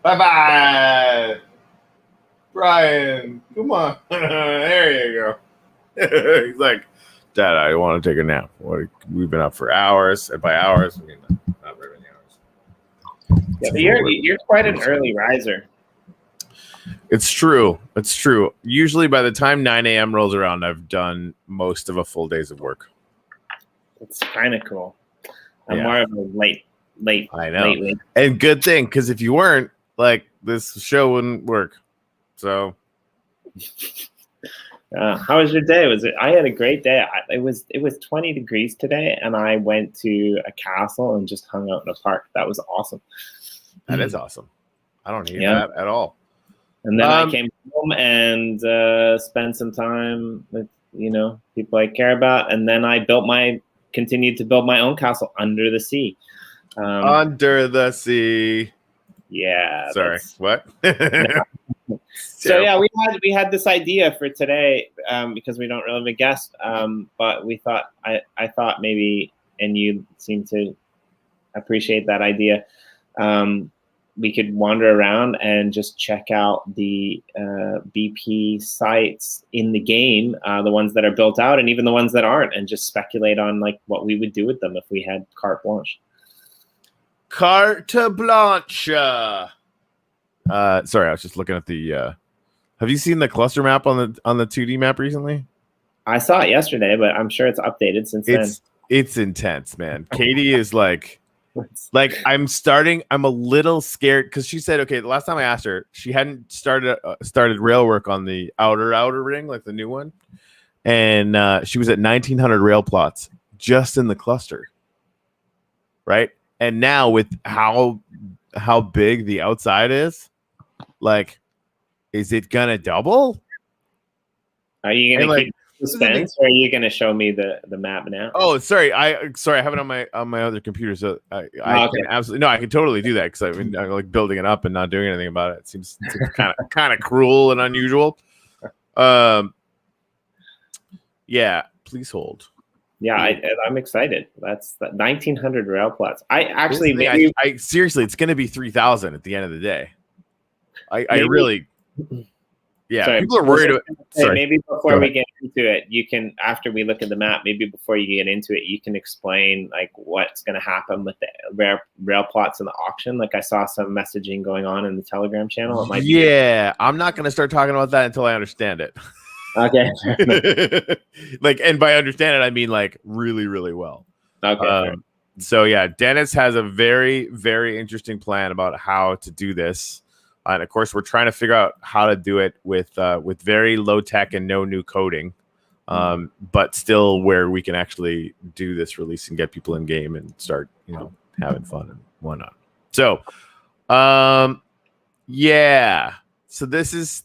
Bye-bye. Brian, come on. There you go. He's like, Dad, I want to take a nap. We've been up for hours, and by hours, I mean not very many hours. Yeah, but you're quite an early riser. It's true. It's true. Usually by the time 9 a.m. rolls around, I've done most of a full days of work. It's kind of cool. I'm more of a late. I know. Late. And good thing, because if you weren't, like, this show wouldn't work. So. How was your day? I had a great day. It was 20 degrees today, and I went to a castle and just hung out in the park. That was awesome. That is awesome. I don't hate that at all. And then I came home and spent some time with people I care about, and then I continued to build my own castle under the sea. Under the sea. Yeah. Sorry. What? So yeah, we had this idea for today because we don't really have a guest, but we thought I thought maybe, and you seem to appreciate that idea. We could wander around and just check out the BP sites in the game, the ones that are built out, and even the ones that aren't, and just speculate on like what we would do with them if we had carte blanche. Carte blanche. Sorry, I was just looking at the. Have you seen the cluster map on the 2D map recently? I saw it yesterday, but I'm sure it's updated since then. It's intense, man. Katie is like I'm a little scared because she said, okay, the last time I asked her, she hadn't started rail work on the outer ring, like the new one, and she was at 1,900 rail plots just in the cluster, right? And now with how big the outside is, like, is it gonna double? Are you gonna keep suspense, or are you gonna show me the map now? Oh, sorry, I have it on my other computer, so I can absolutely I can totally do that because I like building it up and not doing anything about it. It seems kind of cruel and unusual. Yeah, please hold. Yeah, I'm excited. That's 1,900 rail plots. I seriously, it's going to be 3,000 at the end of the day. I really, yeah. Sorry, people are worried about. Maybe before we get into it, you can, after we look at the map, maybe before you get into it, you can explain like what's going to happen with the rail plots in the auction. Like I saw some messaging going on in the Telegram channel. It might I'm not going to start talking about that until I understand it. Okay. Like, and by understand it, I mean like really, really well. Okay. So yeah, Dennis has a very, very interesting plan about how to do this, and of course, we're trying to figure out how to do it with very low tech and no new coding, but still where we can actually do this release and get people in game and start having fun and whatnot. So, yeah. So this is.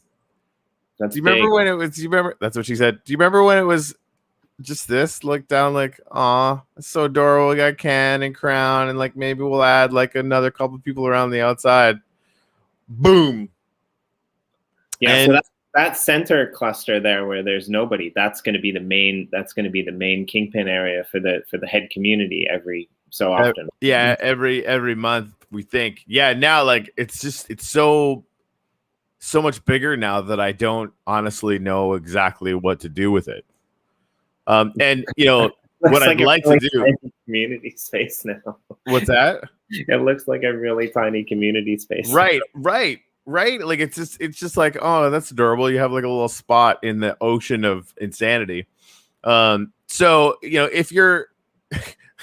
Do you remember when it was? Do you remember? That's what she said. Do you remember when it was just this? Look down, like, aw, it's so adorable. We got Ken and Crown, and like maybe we'll add like another couple of people around the outside. Boom. Yeah. And so that center cluster there, where there's nobody, that's going to be the main. That's going to be the main kingpin area for the head community every so often. Yeah, every month we think. Yeah, now like it's so much bigger now that I don't honestly know exactly what to do with it. And what I'd like to do, community space now. What's that? It looks like a really tiny community space. Right. Like it's just like, oh, that's adorable. You have like a little spot in the ocean of insanity. So if you're,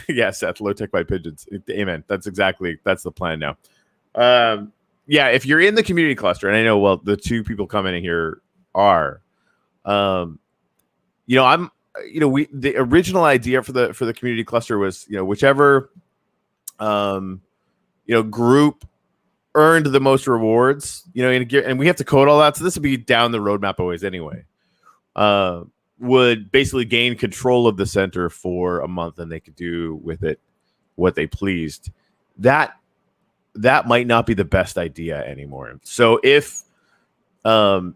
yeah, Seth, low tech by pigeons. Amen. That's the plan now. Yeah, if you're in the community cluster, and I know, well, the two people coming in here are, the original idea for the community cluster was, whichever, group earned the most rewards, and we have to code all that. So this would be down the roadmap always anyway. Would basically gain control of the center for a month, and they could do with it what they pleased. That might not be the best idea anymore. So if any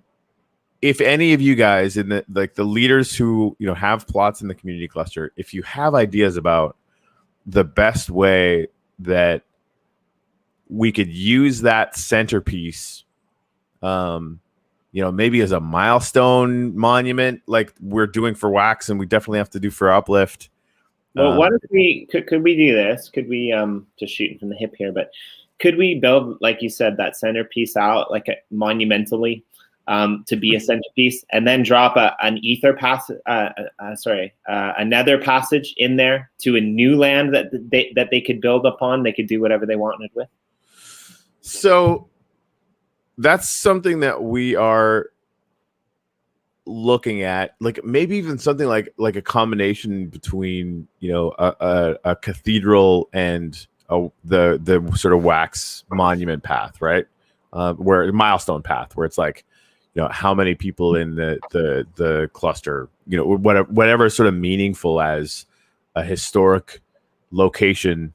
of you guys in the leaders who have plots in the community cluster, if you have ideas about the best way that we could use that centerpiece, maybe as a milestone monument, like we're doing for Wax, and we definitely have to do for Uplift. Well, what if we could we do this? Could we just shooting from the hip here, but could we build, like you said, that centerpiece out like monumentally to be a centerpiece, and then drop an ether passage, a nether passage in there to a new land that they could build upon. They could do whatever they wanted with. So that's something that we are looking at, like maybe even something like a combination between a cathedral and the sort of Wax monument path, right? Where milestone path, where it's like, how many people in the cluster, whatever sort of meaningful as a historic location,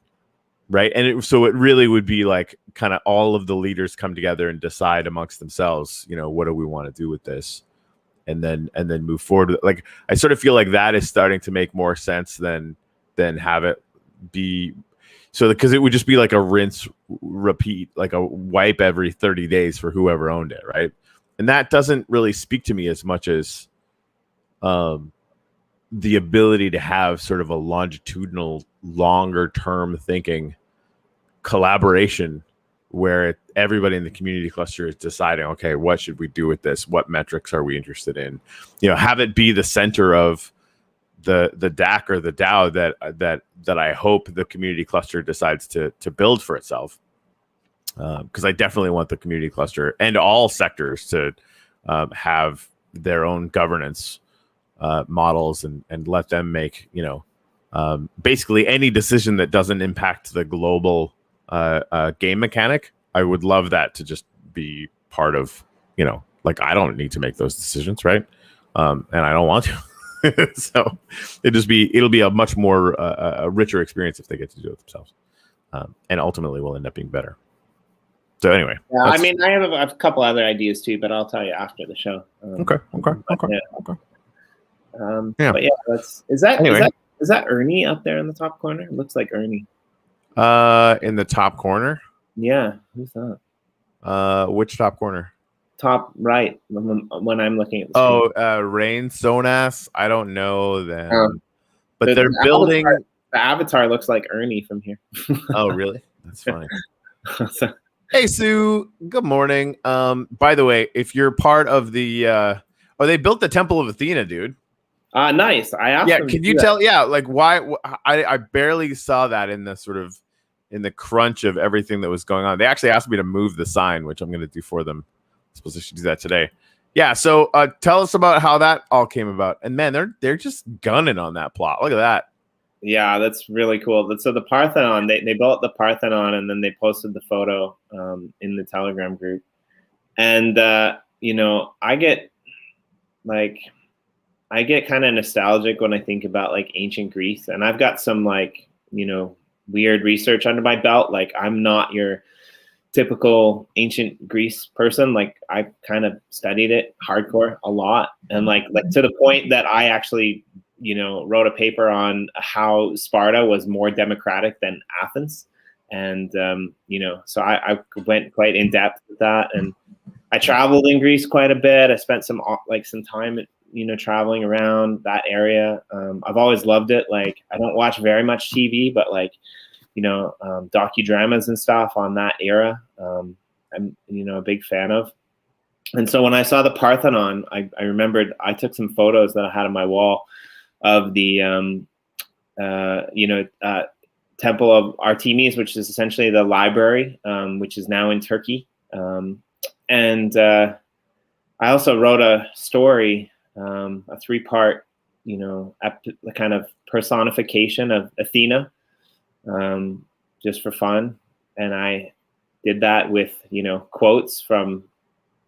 right? And so it really would be like kind of all of the leaders come together and decide amongst themselves, what do we want to do with this, and then move forward. Like I sort of feel like that is starting to make more sense than have it be. So because it would just be like a rinse repeat, like a wipe every 30 days for whoever owned it, right? And that doesn't really speak to me as much as the ability to have sort of a longitudinal, longer term thinking collaboration where everybody in the community cluster is deciding, okay, what should we do with this? What metrics are we interested in? Have it be the center of the DAC or the DAO that I hope the community cluster decides to build for itself. Because I definitely want the community cluster and all sectors to have their own governance models and let them make, basically any decision that doesn't impact the global game mechanic. I would love that to just be part of, like I don't need to make those decisions, right? And I don't want to. So it'll be a much more a richer experience if they get to do it themselves, and ultimately will end up being better. So anyway, yeah, I mean, I have a couple other ideas too, but I'll tell you after the show. Okay. Yeah. But yeah, is that Ernie up there in the top corner? It looks like Ernie. In the top corner. Yeah, who's that? Which top corner? Top right. When I'm looking at the screen. Rain Sonas. I don't know them, but they're building. The avatar looks like Ernie from here. Oh, really? That's funny. Hey, Sue. Good morning. By the way, if you're part of the, they built the Temple of Athena, dude. Nice. I asked. Yeah, can you tell? Yeah, like why? I barely saw that in the crunch of everything that was going on. They actually asked me to move the sign, which I'm going to do for them. I suppose I should do that today. Yeah. So tell us about how that all came about. And man, they're just gunning on that plot. Look at that. Yeah, that's really cool. So the Parthenon, they built the Parthenon, and then they posted the photo in the Telegram group. And I get kind of nostalgic when I think about like ancient Greece, and I've got some like weird research under my belt. Like I'm not your typical ancient Greece person. Like I kind of studied it hardcore a lot, and like to the point that I actually wrote a paper on how Sparta was more democratic than Athens. And, so I went quite in depth with that. And I traveled in Greece quite a bit. I spent some time, traveling around that area. I've always loved it. Like, I don't watch very much TV, but like, docudramas and stuff on that era, I'm, a big fan of. And so when I saw the Parthenon, I remembered I took some photos that I had on my wall of the Temple of Artemis, which is essentially the library, which is now in Turkey. And I also wrote a story, a 3-part, kind of personification of Athena, just for fun. And I did that with, quotes from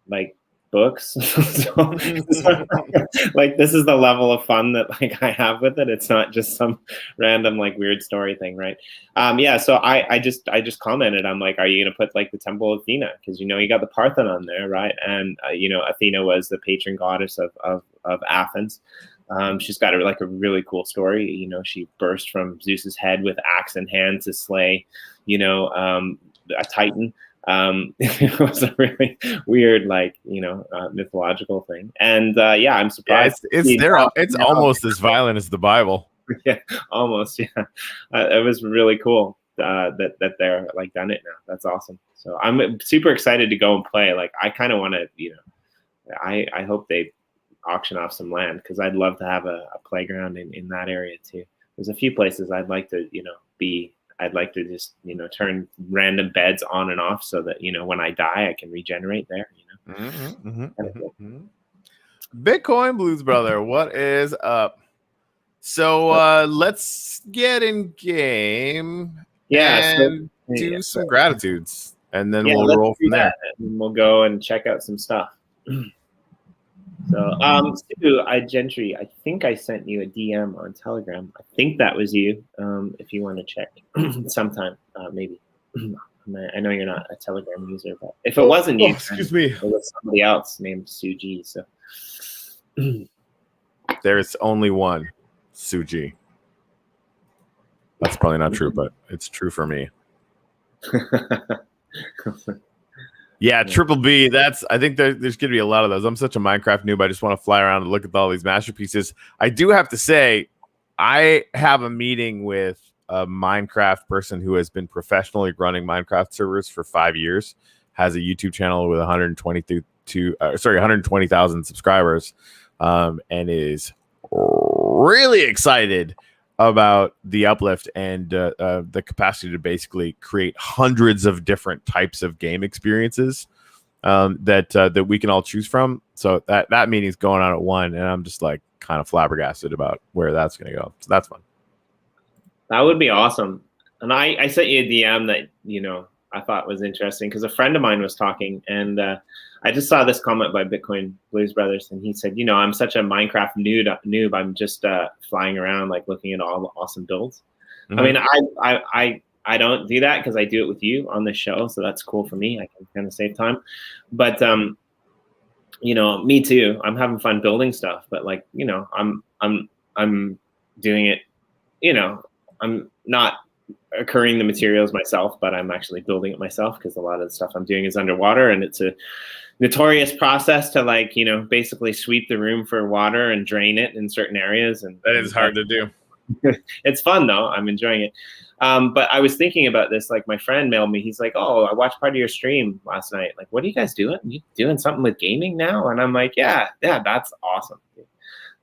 like books. so, like this is the level of fun that like I have with it. It's not just some random like weird story thing, right? So I just commented, I'm like, are you gonna put like the Temple of Athena, because you got the Parthenon there, right? And Athena was the patron goddess of Athens. She's got a really cool story. She burst from Zeus's head with axe in hand to slay a titan. It was a really weird, like, mythological thing. And yeah, I'm surprised. It's almost as violent as the Bible. Yeah, almost. Yeah, it was really cool that they're like done it now. That's awesome. So I'm super excited to go and play. Like, I kind of want to, I hope they auction off some land, because I'd love to have a playground in that area too. There's a few places I'd like to, be. I'd like to just, turn random beds on and off so that, when I die, I can regenerate there. Bitcoin Blues Brother, what is up? So let's get in game. Yeah, and do some gratitudes, and then we'll roll from there. And we'll go and check out some stuff. So, Stu, Gentry, I think I sent you a DM on Telegram. I think that was you. If you want to check sometime, maybe. I know you're not a Telegram user, but if it wasn't you, excuse me, it was somebody else named Suji. So there is only one Suji. That's probably not true, but it's true for me. Yeah, Triple B. I think there's going to be a lot of those. I'm such a Minecraft noob. I just want to fly around and look at all these masterpieces. I do have to say, I have a meeting with a Minecraft person who has been professionally running Minecraft servers for 5 years, has a YouTube channel with 120,000 subscribers, and is really excited about the uplift and the capacity to basically create hundreds of different types of game experiences that we can all choose from. So that meeting's going on at 1, and I'm just like kind of flabbergasted about where that's going to go. So that's fun. That would be awesome. And I sent you a DM that, I thought was interesting, because a friend of mine was talking, and I just saw this comment by Bitcoin Blues Brothers, and he said, I'm such a Minecraft noob. I'm just flying around, like, looking at all the awesome builds. Mm-hmm. I mean, I don't do that because I do it with you on the show, so that's cool for me. I can kind of save time. But me too. I'm having fun building stuff, but like, I'm doing it. I'm not occurring the materials myself, but I'm actually building it myself, because a lot of the stuff I'm doing is underwater, and it's a notorious process to, like, basically sweep the room for water and drain it in certain areas. And that is hard to do. It's fun though. I'm enjoying it. But I was thinking about this, like, my friend mailed me. He's like, "Oh, I watched part of your stream last night. Like, what are you guys doing? You doing something with gaming now?" And I'm like, yeah, that's awesome.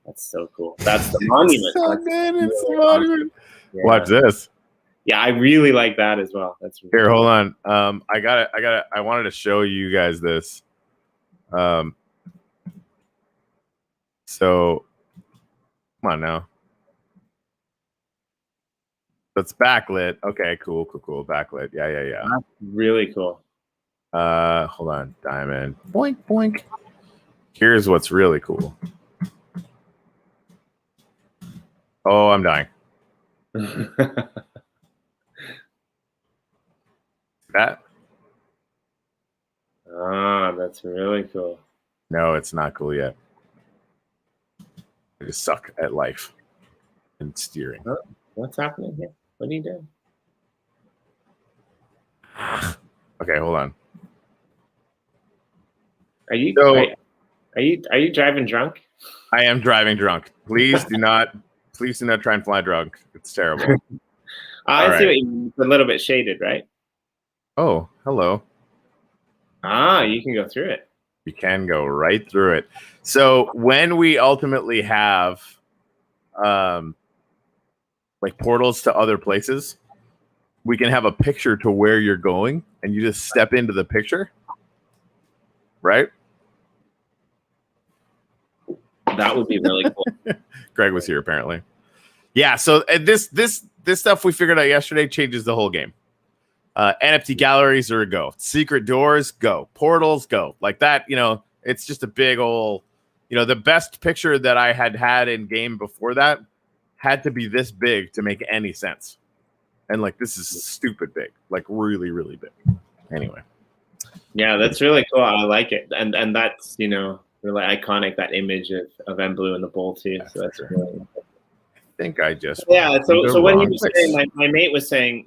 That's so cool. That's the monument. It's the monument. Yeah. Watch this. Yeah, I really like that as well. That's really here. Hold on. I wanted to show you guys this. So come on now. It's backlit. Okay, cool. Backlit. Yeah. That's really cool. Hold on. Diamond. Boink, boink. Here's what's really cool. Oh, I'm dying. That? That's really cool. No, it's not cool yet. I just suck at life and steering. What's happening here? What are you doing? Okay, hold on. Are you driving drunk? I am driving drunk. Please do not try and fly drunk. It's terrible. I see what you mean. It's a little bit shaded, right? Oh, hello. You can go through it. You can go right through it. So when we ultimately have like portals to other places, we can have a picture to where you're going, and you just step into the picture, right? That would be really cool. Greg was here apparently. Yeah, so this stuff we figured out yesterday changes the whole game. NFT galleries are a go. Secret doors, go. Portals, go. Like that, it's just a big old, the best picture that I had in game before that had to be this big to make any sense. And like, this is stupid big, like really, really big. Anyway. Yeah, that's really cool. I like it. And that's, really iconic, that image of Mblue in the bowl too. So that's really I think I just so when you were saying, my mate was saying,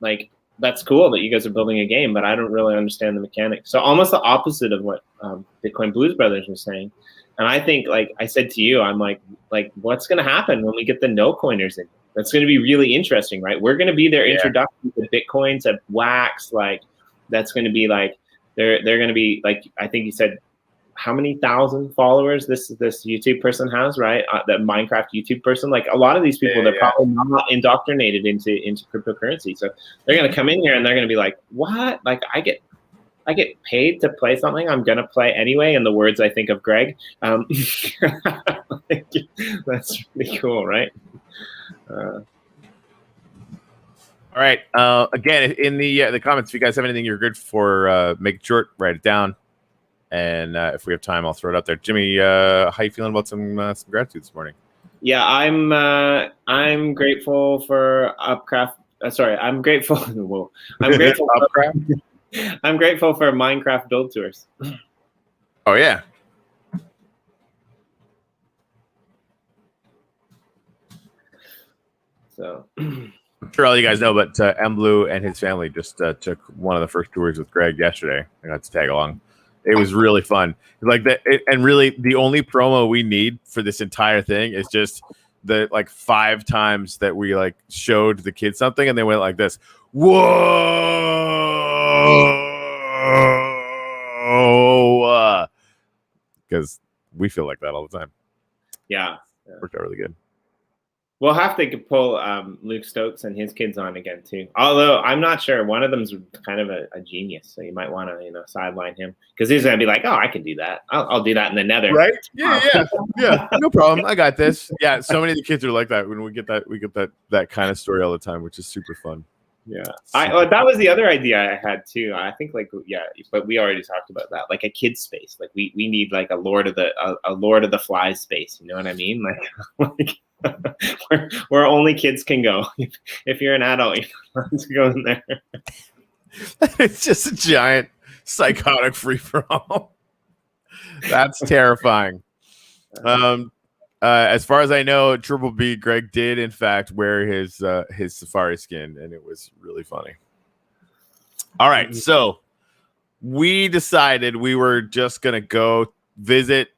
like, that's cool that you guys are building a game, but I don't really understand the mechanics. So almost the opposite of what Bitcoin Blues Brothers was saying. And I think, like I said to you, I'm like what's going to happen when we get the no coiners in? That's going to be really interesting, right? We're going to be their introduction to Bitcoin, to Wax. Like, that's going to be like, they're going to be like, I think you said, how many thousand followers this YouTube person has, right? The Minecraft YouTube person. Like, a lot of these people, they're probably not indoctrinated into cryptocurrency. So they're going to come in here and they're going to be like, what? Like, I get paid to play something I'm gonna play anyway. In the words, I think, of Greg. That's really cool, right? All right. Again, in the comments, if you guys have anything you're good for, make it short, write it down, and if we have time, I'll throw it out there. Jimmy, how you feeling about some gratitude this morning? Yeah, I'm grateful for Upcraft. I'm grateful. Whoa, I'm grateful. I'm grateful for Minecraft build tours. Oh yeah. So I'm sure all you guys know, but Blue and his family just took one of the first tours with Greg yesterday. I got to tag along. It was really fun. Like that, and really the only promo we need for this entire thing is just the like 5 times that we like showed the kids something and they went like this. Whoa! Because we feel like that all the time. Yeah. Worked out really good. We'll have to pull Luke Stokes and his kids on again too. Although I'm not sure, one of them's kind of a genius, so you might want to sideline him because he's gonna be like, "Oh, I can do that. I'll do that in the Nether." Right? Yeah. No problem. I got this. Yeah. So many of the kids are like that. When we get that kind of story all the time, which is super fun. Yeah. That was the other idea I had too. I think but we already talked about that. Like a kid space. Like we need like a Lord of the Flies space. You know what I mean? Like where only kids can go. If you're an adult, you're not allowed to go in there. It's just a giant psychotic free for all. That's terrifying. As far as I know, Triple B Greg did in fact wear his safari skin, and it was really funny. All right, so we decided we were just gonna go visit,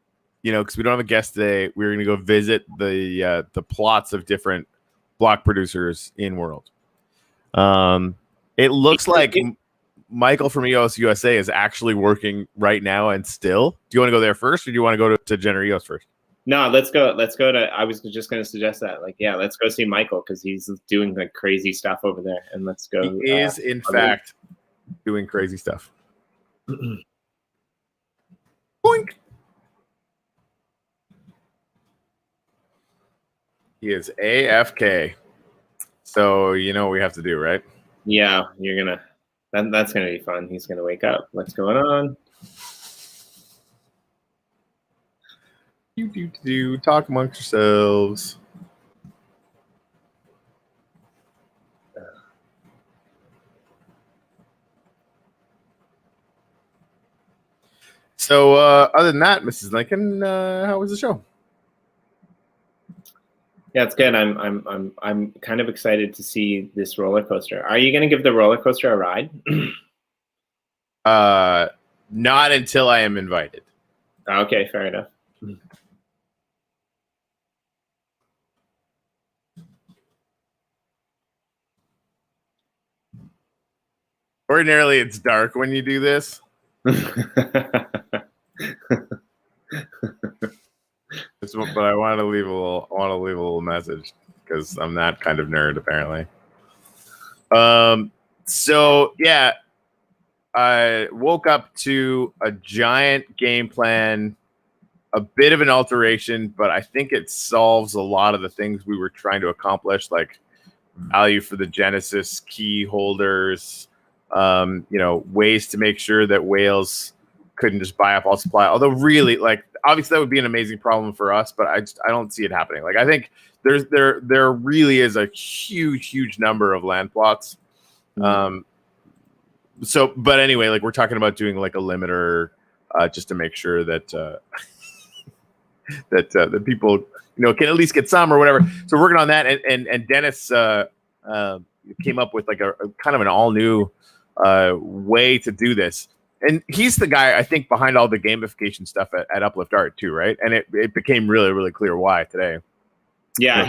because we don't have a guest today. We were gonna go visit the plots of different block producers in World. It looks like Michael from EOS USA is actually working right now and still. Do you want to go there first, or do you want to go to Jenner EOS first? No, let's go to, I was just going to suggest that. Like, yeah, let's go see Michael because he's doing like crazy stuff over there. And let's go. He is, in fact, doing crazy stuff. Boink. He is AFK. So, what we have to do, right? Yeah, that's going to be fun. He's going to wake up. What's going on? Talk amongst yourselves. So other than that, Mrs. Lincoln, how was the show? Yeah, it's good. I'm kind of excited to see this roller coaster. Are you going to give the roller coaster a ride? Not until I am invited. Okay, fair enough. Ordinarily, it's dark when you do this. But I want to leave a little message because I'm that kind of nerd, apparently. So yeah, I woke up to a giant game plan, a bit of an alteration, but I think it solves a lot of the things we were trying to accomplish, like value for the Genesis key holders. Ways to make sure that whales couldn't just buy up all supply. Although really, like, obviously that would be an amazing problem for us, but I don't see it happening. Like, I think there really is a huge number of land plots. But anyway, like, we're talking about doing like a limiter just to make sure that that people can at least get some or whatever. So we're working on that, and Dennis came up with like a kind of an all new way to do this. And he's the guy, I think, behind all the gamification stuff at Uplift Art too, right? And it became really, really clear why today. Yeah,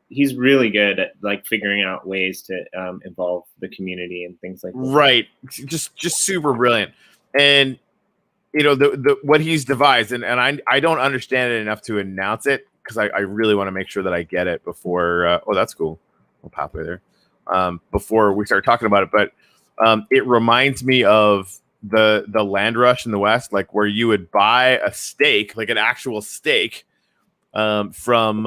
he's really good at like figuring out ways to involve the community and things like that. Right, just super brilliant. And you know the what he's devised, and I don't understand it enough to announce it because I really want to make sure that I get it before. Oh, that's cool. Little pathway there. Before we start talking about it, but it reminds me of the land rush in the West, like where you would buy a stake, like an actual stake, from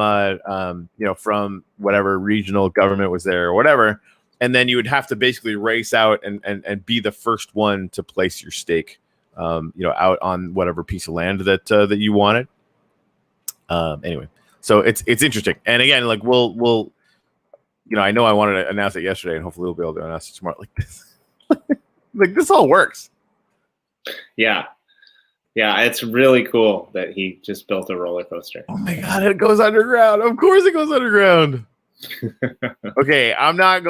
whatever regional government was there or whatever, and then you would have to basically race out and be the first one to place your stake, out on whatever piece of land that you wanted. Anyway, so it's interesting, and again, like we'll I know I wanted to announce it yesterday, and hopefully we'll be able to announce it tomorrow. Like this, like this all works. Yeah, it's really cool that he just built a roller coaster. Oh my god, it goes underground. Of course it goes underground. Okay, I'm not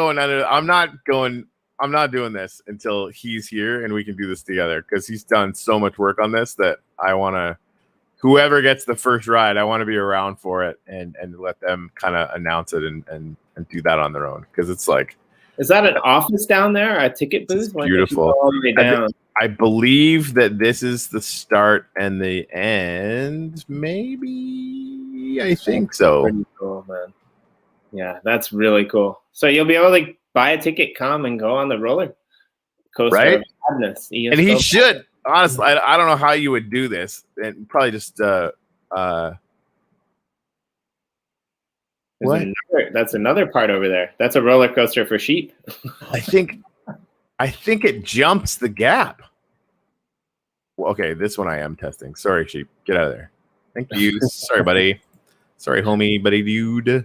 doing this until he's here and we can do this together, because he's done so much work on this that I want to, whoever gets the first ride, I want to be around for it and let them kind of announce it and do that on their own, because it's like, is that an office down there, a ticket booth? Beautiful. All the way down? I believe that this is the start and the end. Maybe, I think so. Pretty cool, man. Yeah, that's really cool. So you'll be able to buy a ticket, come and go on the roller coaster, right? Of madness. And he should. Honestly, I don't know how you would do this, and probably just what? That's another part over there. That's a roller coaster for sheep. I think it jumps the gap. Well, okay, this one I am testing. Sorry, sheep. Get out of there. Thank you. Sorry, buddy. Sorry, homie, buddy, dude.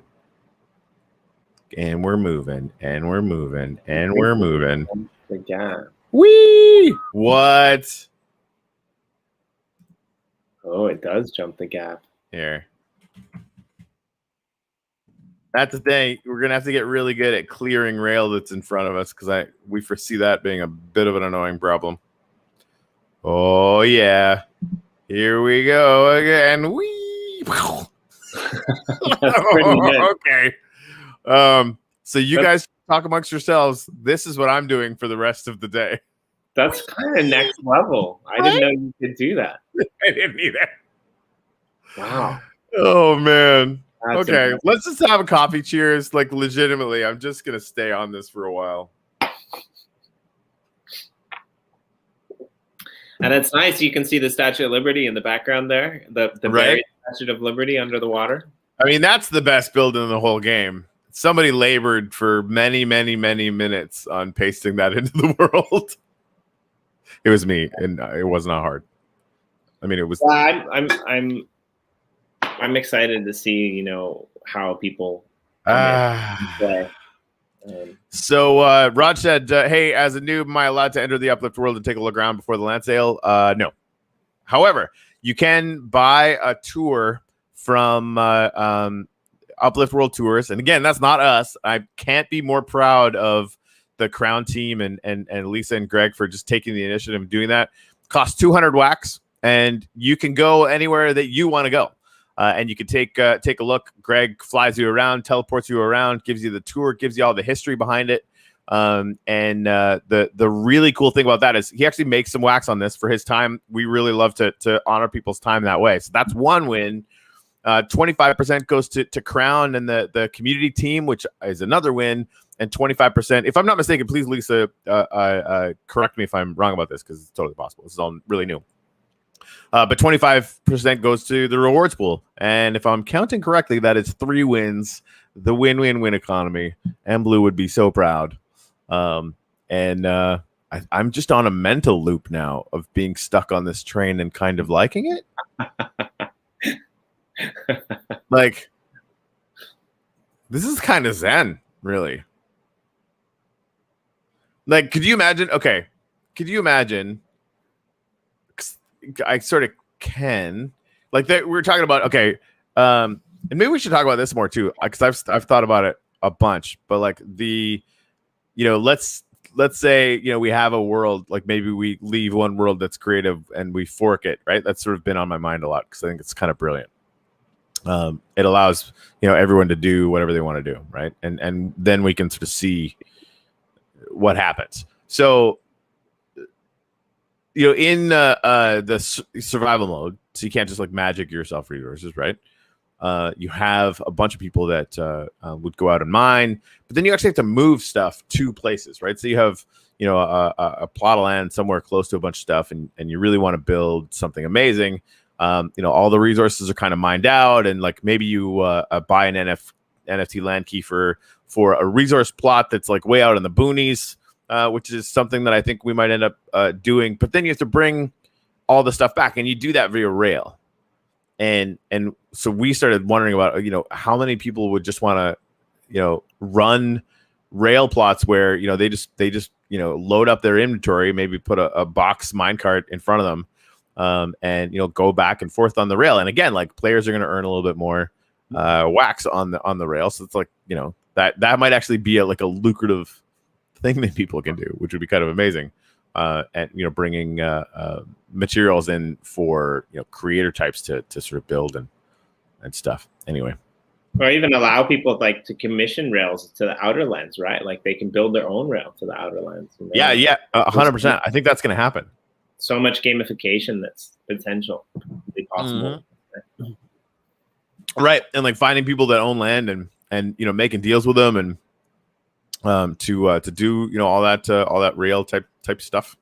And we're moving, and we're moving, and we're moving. The gap. Whee! What? Oh, it does jump the gap. Here. That's the thing. We're gonna have to get really good at clearing rail that's in front of us, because we foresee that being a bit of an annoying problem. Oh yeah, here we go again. Whee! That's pretty good. Okay. So you guys talk amongst yourselves. This is what I'm doing for the rest of the day. That's kind of next level. I didn't know you could do that. I didn't either. Wow. Oh man. That's okay, amazing. let's just have a coffee. Cheers. Like legitimately, I'm just gonna stay on this for a while. And it's nice. You can see the Statue of Liberty in the background there. The Right. buried Statue of Liberty under the water. I mean, that's the best build in the whole game. Somebody labored for many, many, many minutes on pasting that into the world. It was me, and it was not hard. I mean, it was. Well, I'm excited to see, how people play. So Rod said, hey, as a noob, am I allowed to enter the Uplift world and take a look around before the land sale? No. However, you can buy a tour from Uplift World Tours. And again, that's not us. I can't be more proud of the Crown team and Lisa and Greg for just taking the initiative and doing that. It costs 200 wax, and you can go anywhere that you want to go. And you can take a look. Greg flies you around, teleports you around, gives you the tour, gives you all the history behind it. And the really cool thing about that is he actually makes some wax on this for his time. We really love to honor people's time that way. So that's one win. 25% goes to Crown and the community team, which is another win. And 25%, if I'm not mistaken, please, Lisa, correct me if I'm wrong about this, because it's totally possible. This is all really new. But 25% goes to the rewards pool. And if I'm counting correctly, that is 3 wins, the win-win-win economy. And Blue would be so proud. I'm just on a mental loop now of being stuck on this train and kind of liking it. Like, this is kind of zen, really. Like, could you imagine? Okay, could you imagine? I sort of can. Like, that we were talking about. Okay, and maybe we should talk about this more too, because I've thought about it a bunch, but like let's say, we have a world, like maybe we leave one world that's creative and we fork it, right? That's sort of been on my mind a lot because I think it's kind of brilliant. It allows, everyone to do whatever they want to do, right? And then we can sort of see what happens. So, in the survival mode, so you can't just like magic yourself resources, right? You have a bunch of people that would go out and mine, but then you actually have to move stuff to places, right? So you have, a plot of land somewhere close to a bunch of stuff, and you really want to build something amazing. All the resources are kind of mined out, and like maybe you buy an NFT land key for a resource plot that's like way out in the boonies, which is something that I think we might end up doing. But then you have to bring all the stuff back, and you do that via rail. And so we started wondering about, how many people would just want to, run rail plots where, they just load up their inventory, maybe put a box minecart in front of them, and go back and forth on the rail. And again, like players are going to earn a little bit more wax on the rail. So it's like, that might actually be a lucrative thing that people can do, which would be kind of amazing. And bringing materials in for creator types to sort of build and stuff. Anyway, or even allow people like to commission rails to the outer lands, right? Like they can build their own rail to the outer lands. 100%. I think that's going to happen. So much gamification that's potentially possible. Right, and like finding people that own land and making deals with them and to do all that rail type stuff.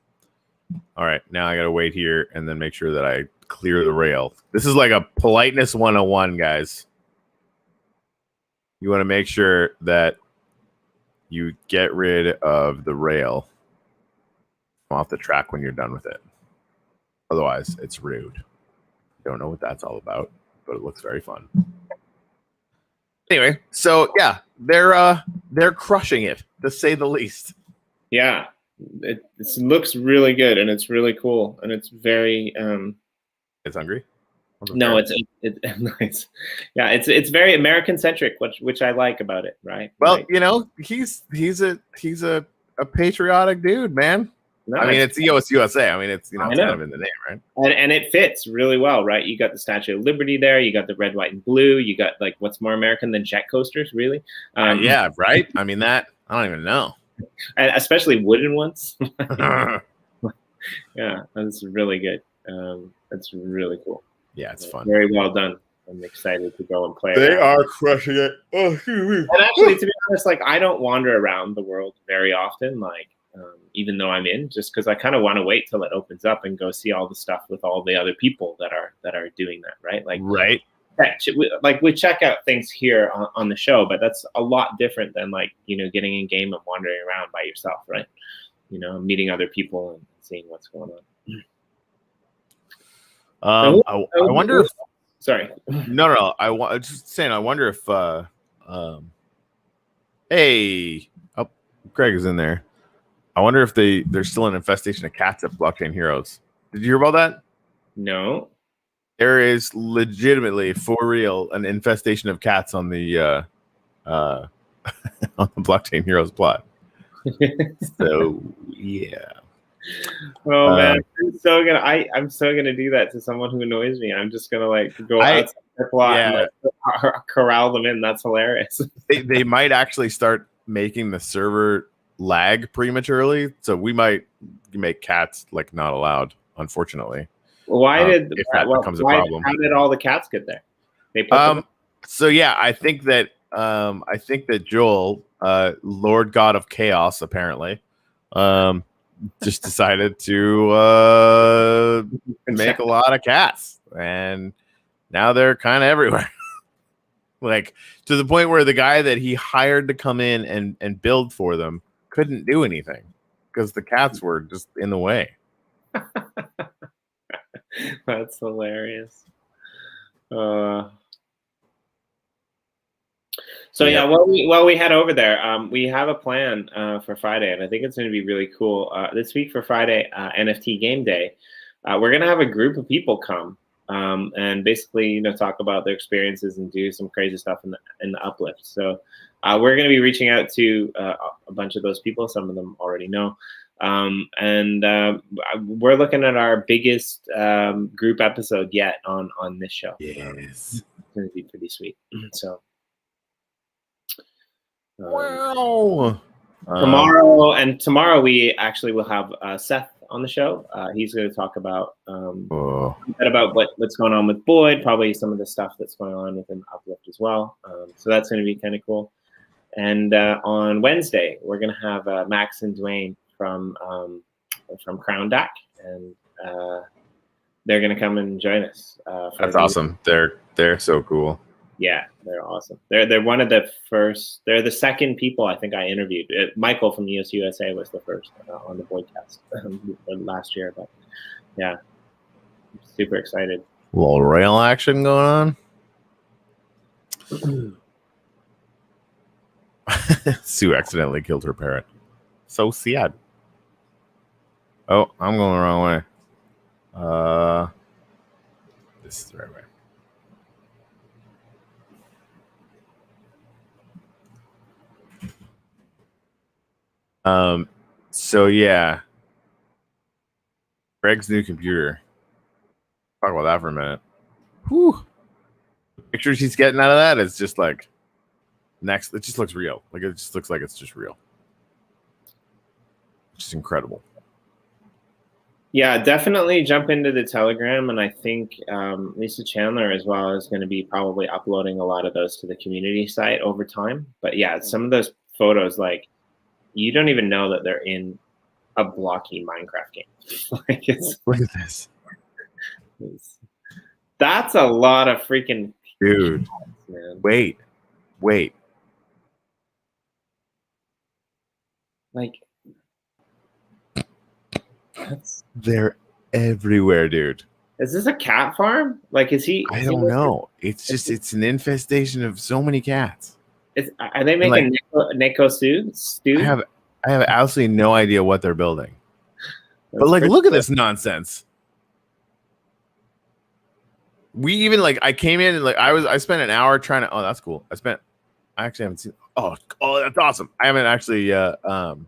All right, now I gotta wait here and then make sure that I clear the rail. This is like a politeness 101, guys. You want to make sure that you get rid of the rail off the track when you're done with it. Otherwise, it's rude. Don't know what that's all about, but it looks very fun. Anyway, so yeah, they're crushing it, to say the least. Yeah, it looks really good, and it's really cool, and it's very. It's hungry. No, it's nice. Yeah, it's very American centric, which I like about it, right? Well, like, he's a patriotic dude, man. No, I mean, it's USA. I mean, it's it's kind of in the name, right? And it fits really well, right? You got the Statue of Liberty there. You got the red, white, and blue. You got like what's more American than jet coasters, really? Yeah, right. I mean, that I don't even know. And especially wooden ones. Yeah, that's really good. That's really cool. Yeah, it's fun. Very well done. I'm excited to go and play. They are crushing it. Oh, and actually, to be honest, like I don't wander around the world very often. Like. Even though I'm in, just because I kind of want to wait till it opens up and go see all the stuff with all the other people that are doing that, right? Like, right. We check out things here on the show, but that's a lot different than like getting in game and wandering around by yourself, right? Meeting other people and seeing what's going on. I wonder if. Sorry. No. I just saying. I wonder if. Hey, Greg is in there. I wonder if there's still an infestation of cats at Blockchain Heroes. Did you hear about that? No. There is legitimately, for real, an infestation of cats on the on the Blockchain Heroes plot. So yeah. Oh man, I'm so gonna do that to someone who annoys me. I'm just gonna like go outside their plot and like, corral them in. That's hilarious. They might actually start making the server lag prematurely, so we might make cats like not allowed, unfortunately. Why did if that becomes a problem? How did all the cats get there? They put so yeah, I think that Joel, Lord God of Chaos, apparently, just decided to make a lot of cats, and now they're kind of everywhere. Like to the point where the guy that he hired to come in and build for them couldn't do anything because the cats were just in the way. That's hilarious. So yeah, while we head over there, we have a plan for Friday, and I think it's going to be really cool. This week for Friday, NFT Game Day, we're going to have a group of people come and basically, talk about their experiences and do some crazy stuff in the uplift. So we're going to be reaching out to a bunch of those people. Some of them already know. And we're looking at our biggest group episode yet on this show. Yes. It's going to be pretty sweet. So wow. Tomorrow we actually will have Seth on the show. He's going to talk about a bit about what's going on with Boyd, probably some of the stuff that's going on within Uplift as well. So that's going to be kind of cool. And on Wednesday, we're going to have Max and Dwayne from Crown DAC, and they're going to come and join us. That's awesome. They're so cool. Yeah, they're awesome. They're one of the first. They're the second people I think I interviewed. Michael from US USA was the first on the Boydcast last year. But yeah, I'm super excited. A little rail action going on. Sue accidentally killed her parrot. So sad. Oh, I'm going the wrong way. This is the right way. So yeah, Greg's new computer. Talk about that for a minute. Whew. The pictures he's getting out of that is just like next. It just looks real. Like it just looks like it's just real. Which is incredible. Yeah, definitely jump into the Telegram, and I think Lisa Chandler as well is going to be probably uploading a lot of those to the community site over time. But yeah, some of those photos, like, you don't even know that they're in a blocky Minecraft game. Like, look at this. That's a lot of freaking dude. Man. Wait. Like, they're everywhere, dude. Is this a cat farm? Like, is he? I don't know. It's an infestation of so many cats. Are they making Neko stew? I have absolutely no idea what they're building. But like, look at this nonsense. We even I came in and I spent an hour trying to. Oh, that's cool. I actually haven't seen. Oh, that's awesome. I haven't actually haven't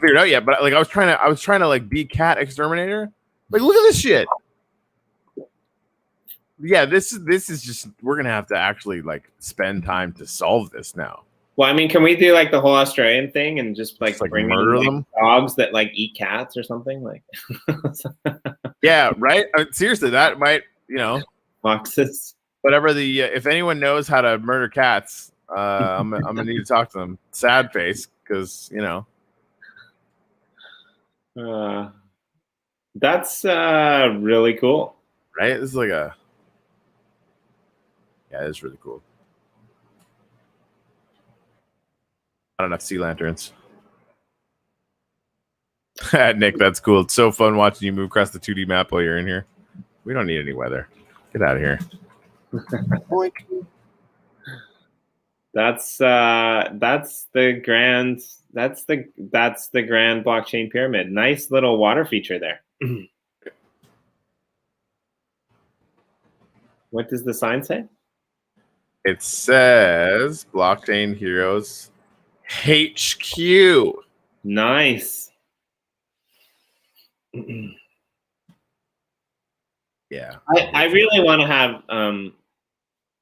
figured out yet. But I was trying to be cat exterminator. Like, look at this shit. Yeah, this is just, we're gonna have to actually spend time to solve this now. Well, I mean, can we do the whole Australian thing and just bring murder in, them? Dogs that eat cats or something Yeah, right. Seriously, that might boxes. Whatever the if anyone knows how to murder cats, I'm gonna need to talk to them. Sad face, because that's really cool, right? This is it's really cool. Not enough sea lanterns. Nick, that's cool. It's so fun watching you move across the 2D map while you're in here. We don't need any weather. Get out of here. That's the grand blockchain pyramid. Nice little water feature there. What does the sign say? It says Blockchain Heroes HQ. Nice. Yeah. I really want to have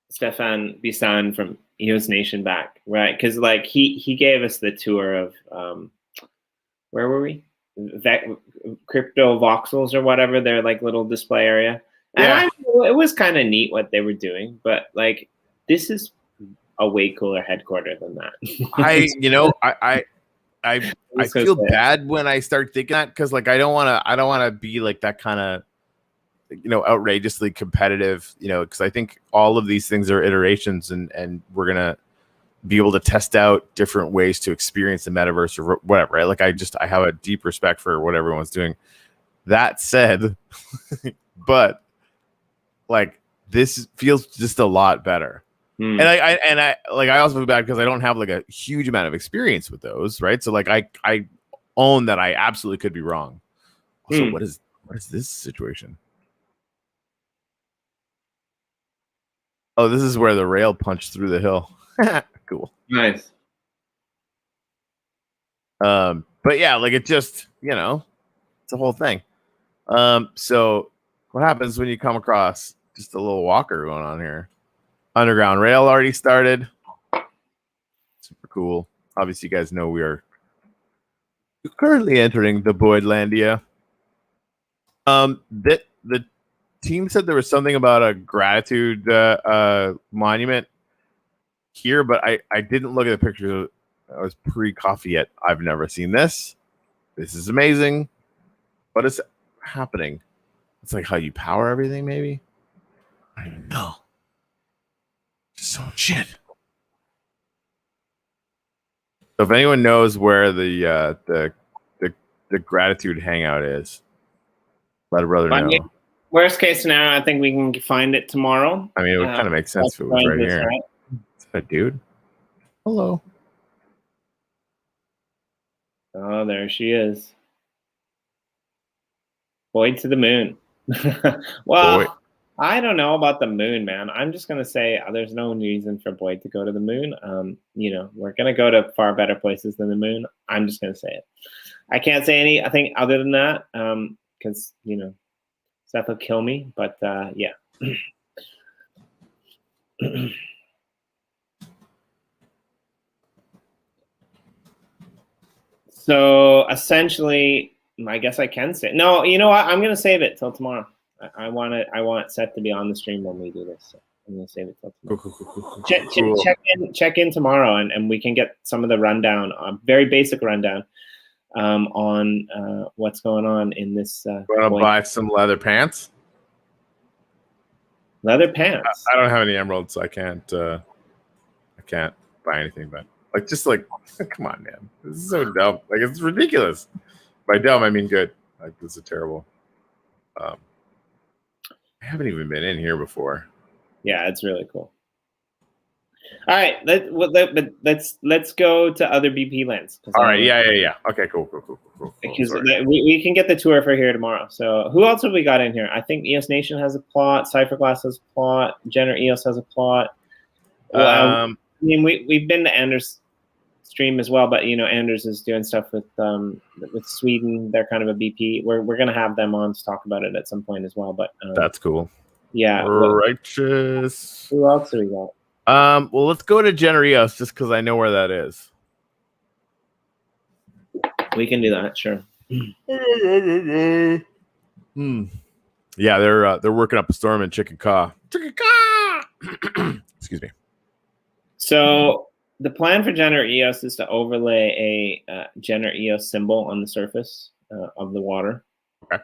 Stefan Bissan from EOS Nation back, right? Because he gave us the tour of where were we? Crypto Voxels or whatever, their little display area. And it was kind of neat what they were doing, but this is a way cooler headquarter than that. I feel bad when I start thinking that, because I don't want to be that kind of outrageously competitive, because I think all of these things are iterations, and we're gonna be able to test out different ways to experience the metaverse or whatever, right? I have a deep respect for what everyone's doing. That said, but this feels just a lot better. And I also feel bad because I don't have a huge amount of experience with those, right? So I own that I absolutely could be wrong. Also, what is this situation? Oh, this is where the rail punched through the hill. Cool. Nice. But yeah, like it just, it's a whole thing. So what happens when you come across just a little walker going on here? Underground rail already started. Super cool. Obviously, you guys know we are currently entering the Boydlandia. The team said there was something about a gratitude monument here, but I didn't look at the picture. I was pre-coffee yet. I've never seen this. This is amazing. What is happening? It's like how you power everything, maybe? I don't know. So shit. So if anyone knows where the gratitude hangout is, let a brother know. Worst case scenario, I think we can find it tomorrow. I mean, it would kind of make sense if it was right here. Right? Is that a dude? Hello. Oh, there she is. Boyd to the moon. Well, Boyd. I don't know about the moon, man. I'm just going to say there's no reason for Boyd to go to the moon. We're going to go to far better places than the moon. I'm just going to say it. I can't say anything other than that because, Seth will kill me. But, yeah. So essentially, I guess I can say no. You know what? I'm gonna save it till tomorrow. I want Seth to be on the stream when we do this. So I'm gonna save it till tomorrow. Cool. Check in tomorrow, and we can get some of the rundown, very basic rundown, on what's going on in this. Want to buy some leather pants? Leather pants. I don't have any emeralds, so I can't buy anything. But come on, man. This is so dumb. Like, it's ridiculous. By dumb, I mean good. Like, this is terrible. I haven't even been in here before. Yeah, it's really cool. All right, let's go to other BP lands. All right, yeah. Okay, cool. Because we can get the tour for here tomorrow. So who else have we got in here? I think EOS Nation has a plot. Cypherglass has a plot. Jenner EOS has a plot. I mean, we've been to Anders' stream as well, but Anders is doing stuff with Sweden. They're kind of a BP. We're gonna have them on to talk about it at some point as well. But that's cool. Yeah, righteous. Who else do we got? Well, let's go to Jenner EOS just because I know where that is. We can do that, sure. Yeah, they're working up a storm in Chicken Caw. Excuse me. So the plan for Jenner EOS is to overlay a Jenner EOS symbol on the surface of the water. Okay.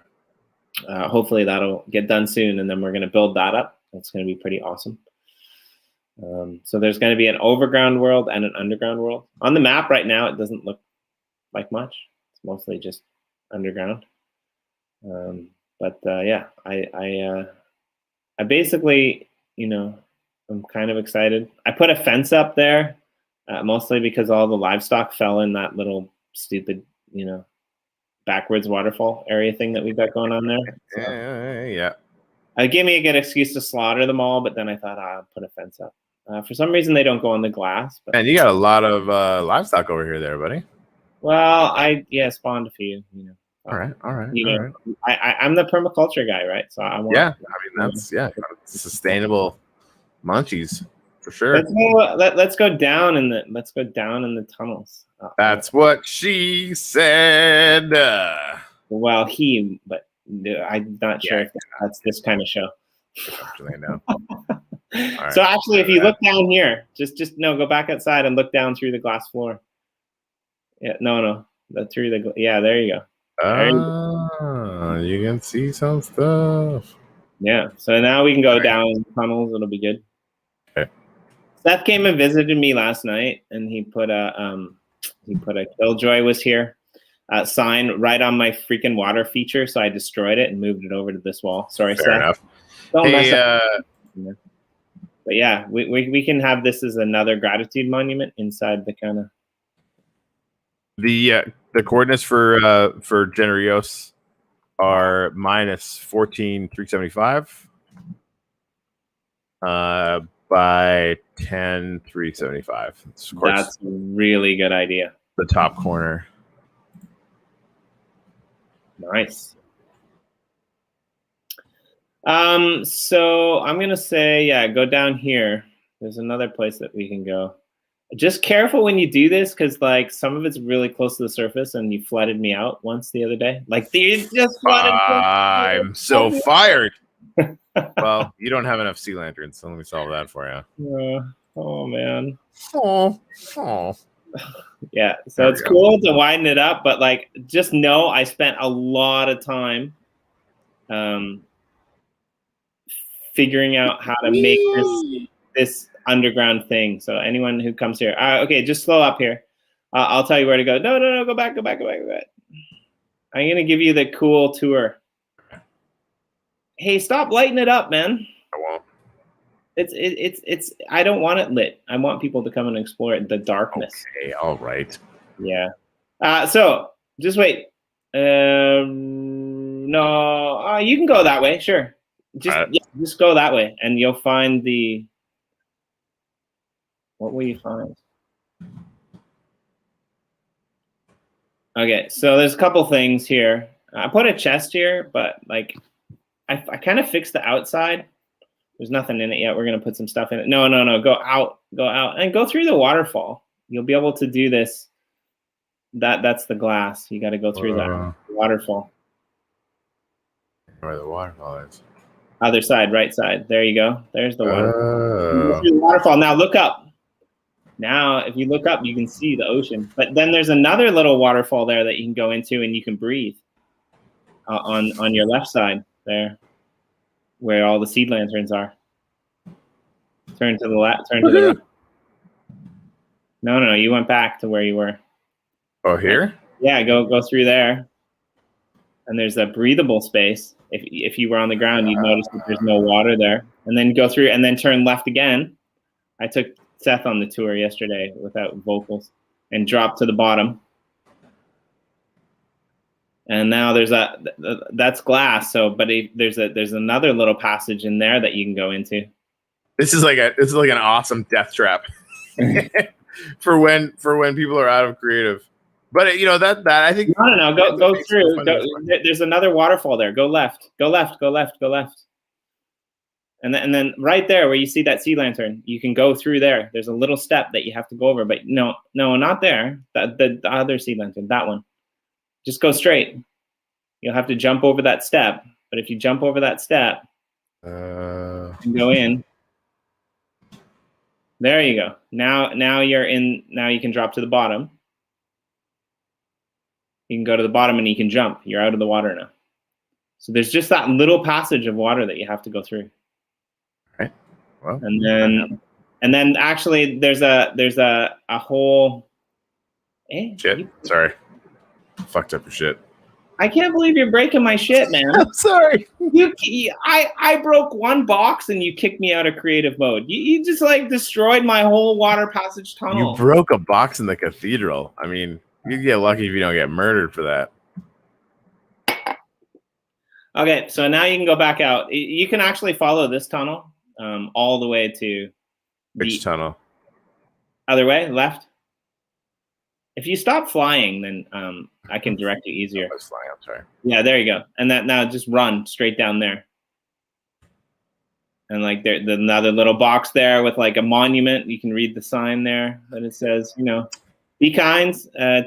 Hopefully that'll get done soon, and then we're going to build that up. That's going to be pretty awesome. So there's going to be an overground world and an underground world. On the map right now, it doesn't look like much. It's mostly just underground. Yeah, I basically, I'm kind of excited. I put a fence up there, mostly because all the livestock fell in that little stupid, backwards waterfall area thing that we've got going on there. So, yeah. It gave me a good excuse to slaughter them all, but then I thought I'll put a fence up. For some reason, they don't go on the glass. And you got a lot of livestock over here, there, buddy. Well, spawned a few. All right. I'm the permaculture guy, right? So I want. Yeah, I mean that's sustainable munchies for sure. Let's go down in the tunnels. That's what she said. Well, but I'm not sure if that's this kind of show. Actually, no. Right. So actually, if you look down here, just go back outside and look down through the glass floor. Yeah, no, through the there you go. You can see some stuff. Yeah, so now we can go down tunnels. It'll be good. Okay. Seth came and visited me last night, and he put a Killjoy was here sign right on my freaking water feature, so I destroyed it and moved it over to this wall. Sorry, Fair Seth. Enough. Don't mess up. But yeah, we can have this as another gratitude monument inside the kind of the coordinates for Jenner EOS are -14,375. by 10, 375. Of course, That's a really good idea. the top corner. Nice. So I'm gonna say, yeah, go down here. There's another place that we can go. Just careful when you do this, because like some of it's really close to the surface, and you flooded me out once the other day. Like you just flooded. I'm so fired. Well, you don't have enough sea lanterns, so let me solve that for you. Oh man. Oh. Yeah, so it's cool to widen it up, but like just know I spent a lot of time figuring out how to make this underground thing. So anyone who comes here, okay, just slow up here. I'll tell you where to go. No, go back. I'm gonna give you the cool tour. Hey, stop lighting it up, man. I won't. It's I don't want it lit. I want people to come and explore it in the darkness. Okay, all right. Yeah. So just wait. No, you can go that way. Sure. Just go that way, and you'll find the. What will you find? Okay, so there's a couple things here. I put a chest here, but like, I kind of fixed the outside. There's nothing in it yet. We're gonna put some stuff in it. No. Go out, and go through the waterfall. You'll be able to do this. That's the glass. You got to go through that waterfall. Where the waterfall is? Other side, right side. There you go. There's the waterfall. The waterfall. Now look up. Now, if you look up, you can see the ocean. But then there's another little waterfall there that you can go into, and you can breathe. On your left side there, where all the seed lanterns are. Turn to the left. Turn to the right. No, you went back to where you were. Oh, here? Yeah, go through there. And there's a breathable space. If you were on the ground, you'd notice that there's no water there. And then go through and then turn left again. I took Seth on the tour yesterday without vocals and dropped to the bottom. And now that's glass. So, but there's another little passage in there that you can go into. This is like an awesome death trap for when people are out of creative. But that I think no go through. There's another waterfall there. Go left. And then right there where you see that sea lantern, you can go through there. There's a little step that you have to go over, but no, not there. The other sea lantern, that one. Just go straight. You'll have to jump over that step, but if you jump over that step, and go in. There you go. Now you're in. Now you can drop to the bottom. You can go to the bottom and you can jump. You're out of the water now. So there's just that little passage of water that you have to go through. Okay. Well, and then actually there's a whole. Shit. Sorry. Fucked up your shit. I can't believe you're breaking my shit, man. I'm sorry. I broke one box and you kicked me out of creative mode. You just like destroyed my whole water passage tunnel. You broke a box in the cathedral. I mean, you get lucky if you don't get murdered for that. Okay, so now you can go back out. You can actually follow this tunnel all the way to Which tunnel? Other way, left. If you stop flying, then I can direct you easier. I was flying, I'm sorry. Yeah, there you go. And now just run straight down there. And like there's another little box there with like a monument. You can read the sign there that it says, be kind,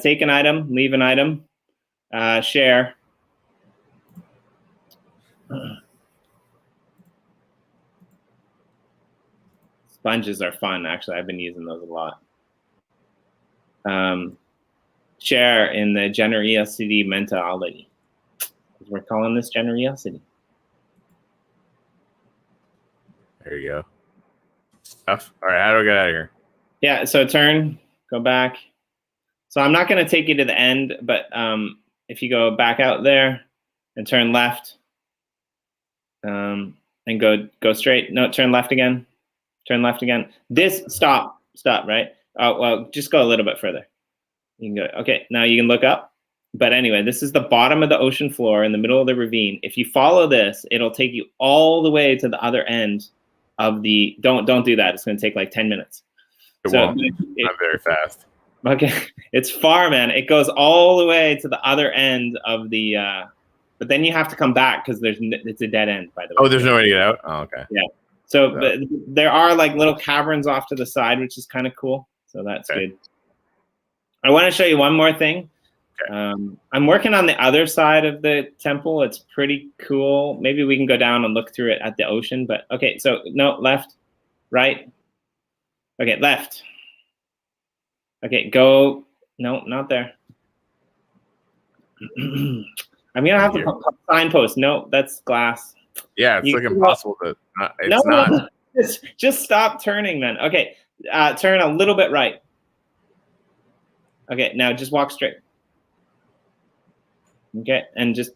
take an item, leave an item, share. Sponges are fun, actually. I've been using those a lot. Share in the generosity mentality. We're calling this generosity. There you go. All right, how do I get out of here? Yeah, so turn, go back. So I'm not going to take you to the end, but if you go back out there and turn left, and go straight. No, turn left again. Turn left again. Stop, right? Oh, well, just go a little bit further. You can go, okay, now you can look up. But anyway, this is the bottom of the ocean floor in the middle of the ravine. If you follow this, it'll take you all the way to the other end of the. Don't do that. It's going to take like 10 minutes. It won't. I'm very fast. Okay, it's far, man. It goes all the way to the other end of the. But then you have to come back because it's a dead end, by the way. Oh, there's no way to get out. Oh, okay. Yeah. So but there are like little caverns off to the side, which is kind of cool. So that's good. I want to show you one more thing. Okay. I'm working on the other side of the temple. It's pretty cool. Maybe we can go down and look through it at the ocean. But okay, so no, left, right. Okay, left. Okay, go. No, not there. I'm gonna have to put signpost. No, that's glass. Yeah, it's like impossible to. It's not. No, just stop turning, man. Okay, turn a little bit right. Okay, now just walk straight. Okay, and just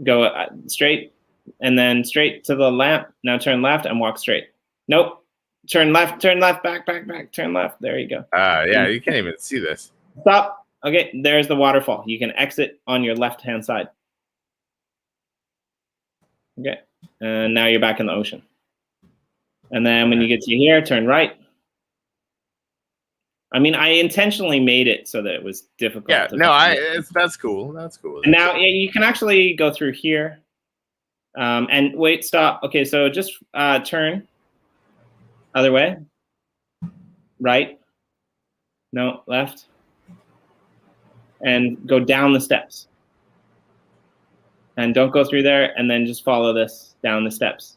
go straight, and then straight to the lamp. Now turn left and walk straight. Nope. Turn left, back, turn left. There you go. Yeah, you can't even see this. Stop. Okay, there's the waterfall. You can exit on your left-hand side. Okay, and now you're back in the ocean. And then when you get to here, turn right. I mean, I intentionally made it so that it was difficult. Yeah, that's cool. That's cool. And now you can actually go through here. And wait, stop. Okay, so just turn. Other way. Right. No, left. And go down the steps. And don't go through there, and then just follow this down the steps.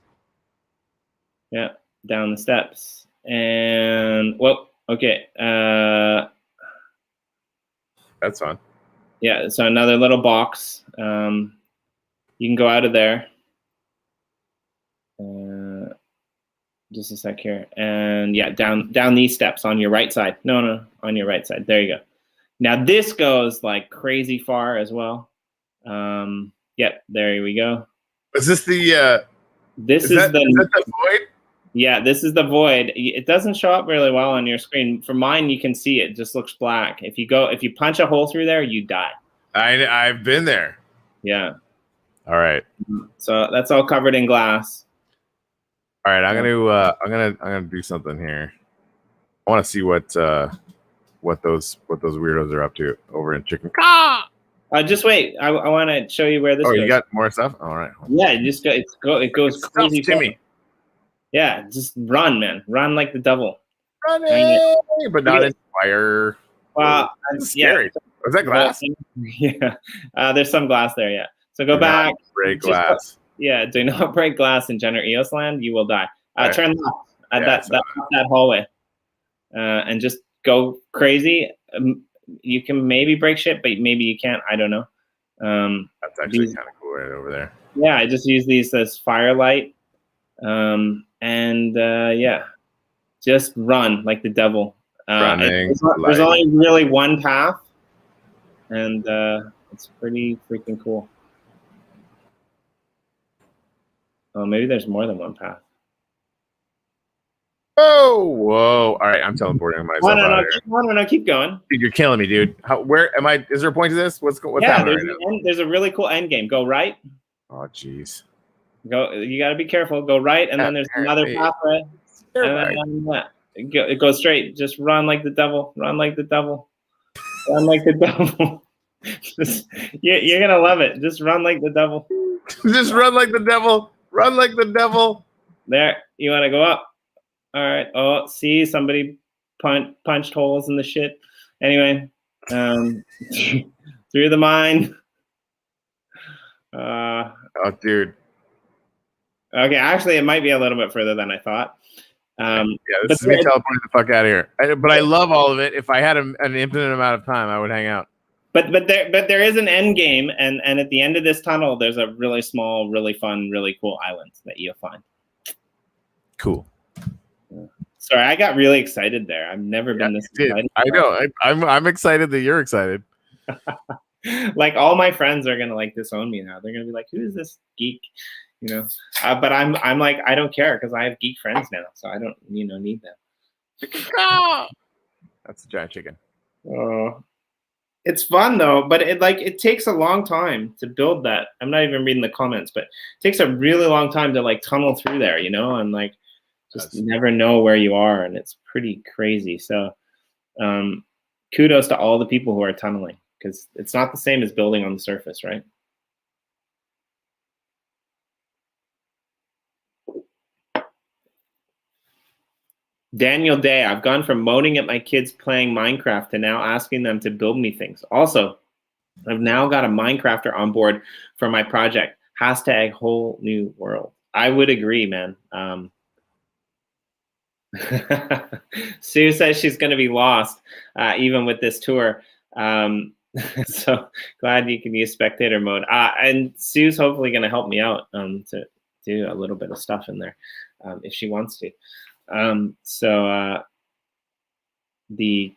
Yeah, down the steps. And, whoa, okay. That's fun. Yeah, so another little box. You can go out of there. Just a sec here. And yeah, down these steps on your right side. No, on your right side. There you go. Now this goes like crazy far as well. Yep, there we go. Is this the is that the void? Yeah, this is the void. It doesn't show up really well on your screen. For mine, you can see it just looks black. If you punch a hole through there, you die. I've been there. Yeah. All right. So that's all covered in glass. All right, I'm gonna do something here. I want to see what those weirdos are up to over in Chicken. Just wait. I want to show you where this. Oh, goes. You got more stuff? All right. Yeah, just go. It goes crazy. Timmy. Yeah, just run, man. Run like the devil. Run, but not in fire. Well, it's scary. Was that glass? Yeah, there's some glass there. Yeah. So go back. Break glass. Do not break glass in Jenner Eos land. You will die. Turn left at that hallway, and just go crazy. You can maybe break shit, but maybe you can't. I don't know. That's actually kind of cool right over there. Yeah, I just use these as firelight, yeah, just run like the devil. There's only really one path, and it's pretty freaking cool. Oh, maybe there's more than one path. Oh, whoa! All right, I'm teleporting myself out here. No, keep going. Dude, you're killing me, dude. Where am I? Is there a point to this? What's happening right now? There's a really cool end game. Go right. Oh, jeez. Go. You got to be careful. Go right, and then there's another pathway. It goes straight. Just run like the devil. Run like the devil. Run like the devil. You're gonna love it. Just run like the devil. Just run like the devil. Run like the devil. There. You want to go up? All right. Oh, see, somebody punched holes in the shit. Anyway, through the mine. Oh, dude. Okay, actually, it might be a little bit further than I thought. This is me teleporting the fuck out of here. But I love all of it. If I had an infinite amount of time, I would hang out. But there is an end game, and at the end of this tunnel, there's a really small, really fun, really cool island that you'll find. Cool. Sorry, I got really excited there. I've never been this excited. I know. I'm excited that you're excited. Like all my friends are gonna like disown me now. They're gonna be like, "Who is this geek?" You know. But I'm like, I don't care because I have geek friends now, so I don't need them. That's a giant chicken. It's fun though, but it takes a long time to build that. I'm not even reading the comments, but it takes a really long time to like tunnel through there, and like just never know where you are, and it's pretty crazy. So kudos to all the people who are tunneling, because it's not the same as building on the surface, right? Daniel Day, I've gone from moaning at my kids playing Minecraft to now asking them to build me things. Also, I've now got a Minecrafter on board for my project. Hashtag whole new world. I would agree, man. Sue says she's going to be lost even with this tour. So glad you can use spectator mode. And Sue's hopefully going to help me out to do a little bit of stuff in there if she wants to. So the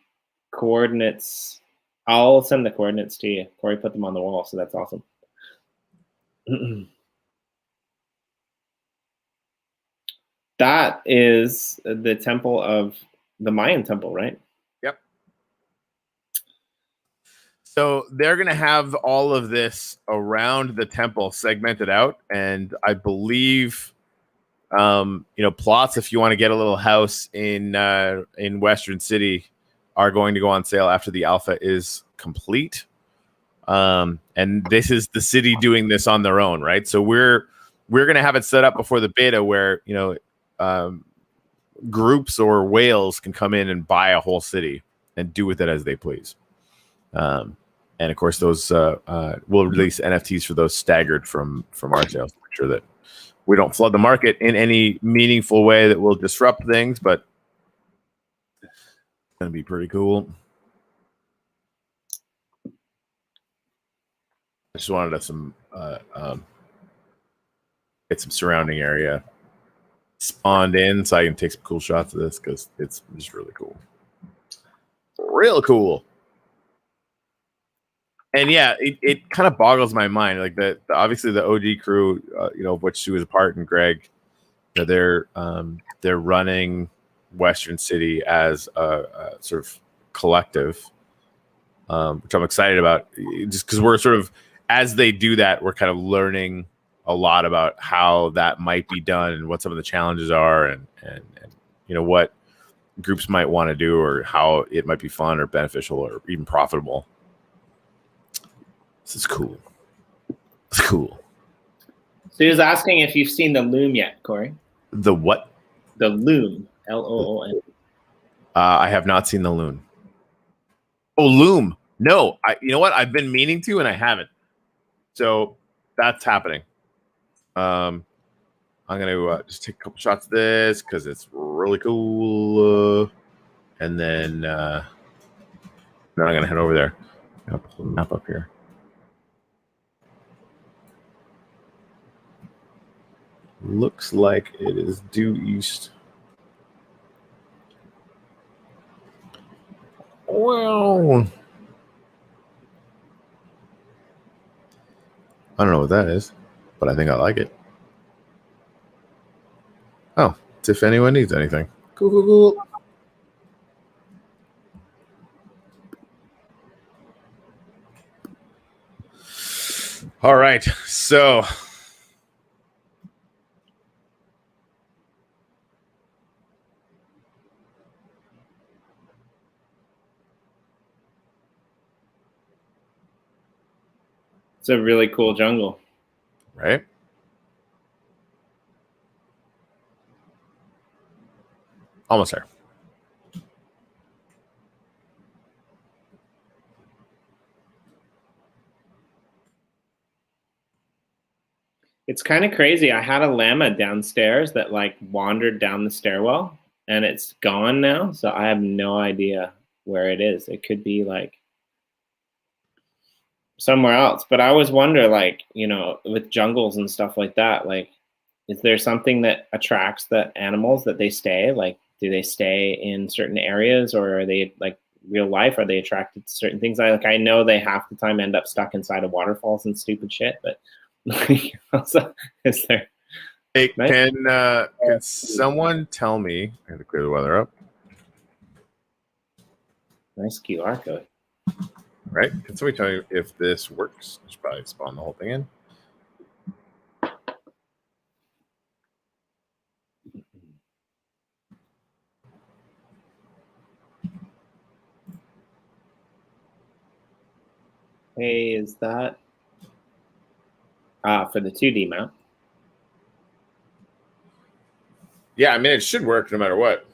coordinates, I'll send the coordinates to you. Corey put them on the wall, so that's awesome. That is the temple of the Mayan temple, right? Yep. So they're going to have all of this around the temple segmented out. And I believe, plots, if you want to get a little house in Western City, are going to go on sale after the alpha is complete. And this is the city doing this on their own, right? So we're going to have it set up before the beta where, groups or whales can come in and buy a whole city and do with it as they please. And of course, those we'll release NFTs for those staggered from our sales to make sure that we don't flood the market in any meaningful way that will disrupt things, but it's going to be pretty cool. I just wanted get some surrounding area spawned in so I can take some cool shots of this because it's just really cool. Real cool. And yeah, it kind of boggles my mind. Like obviously the OG crew, of which she was a part, and Greg, they're running Western City as a sort of collective, which I'm excited about. Just because we're sort of, as they do that, we're kind of learning a lot about how that might be done and what some of the challenges are, and what groups might want to do, or how it might be fun or beneficial or even profitable. This is cool. It's cool. So he was asking if you've seen the Loom yet, Corey. The what? The Loom. Loom. I have not seen the Loom. Oh, Loom. No, you know what? I've been meaning to, and I haven't. So that's happening. I'm gonna just take a couple shots of this because it's really cool. And then I'm gonna head over there. I'm gonna pull the map up here. Looks like it is due east. Well, I don't know what that is, but I think I like it. Oh, it's if anyone needs anything. Cool. All right, so it's a really cool jungle. Right? Almost there. It's kind of crazy. I had a llama downstairs that wandered down the stairwell, and it's gone now. So I have no idea where it is. It could be somewhere else. But I always wonder, with jungles and stuff like that, is there something that attracts the animals that they stay? Do they stay in certain areas, or are they real life? Are they attracted to certain things? I know they half the time end up stuck inside of waterfalls and stupid shit, but is there? Hey, can someone tell me? I have to clear the weather up. Nice QR code. Right? Can somebody tell me if this works? I should probably spawn the whole thing in. 4K is that? For the 2D mount. Yeah, I mean, it should work no matter what.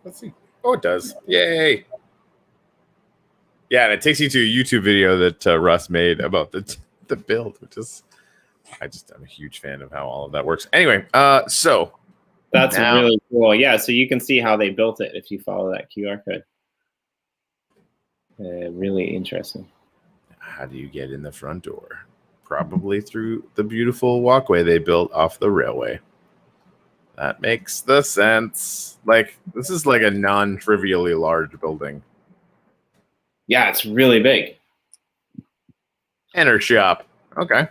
Let's see. Oh, it does. Yay. Yeah, and it takes you to a YouTube video that Russ made about the build, which is, I'm a huge fan of how all of that works. Anyway, so that's really cool. Yeah, so you can see how they built it if you follow that QR code. Really interesting. How do you get in the front door? Probably through the beautiful walkway they built off the railway. That makes the sense. Like, this is like a non-trivially large building. Yeah, it's really big. Enter shop. Okay.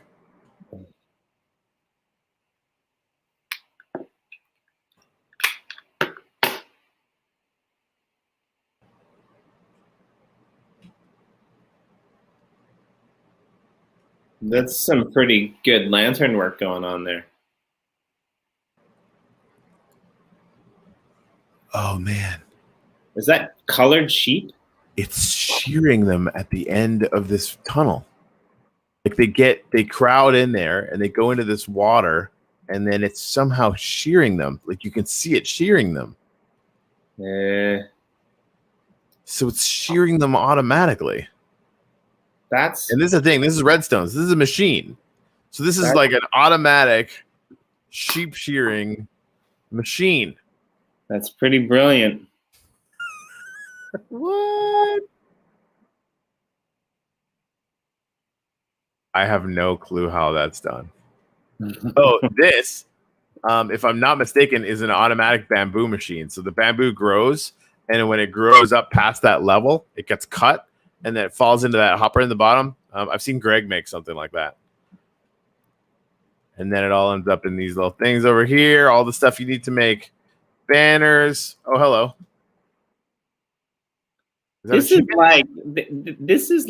That's some pretty good lantern work going on there. Oh, man. Is that colored sheep? It's shearing them at the end of this tunnel. Like they crowd in there and they go into this water and then it's somehow shearing them. Like you can see it shearing them. So it's shearing them automatically. And this is the thing. This is Redstones. This is a machine. So this is like an automatic sheep shearing machine. That's pretty brilliant. What? I have no clue how that's done. Oh, this, if I'm not mistaken, is an automatic bamboo machine. So the bamboo grows, and when it grows up past that level, it gets cut, and then it falls into that hopper in the bottom. I've seen Greg make something like that. And then it all ends up in these little things over here, all the stuff you need to make banners. Oh, hello. This is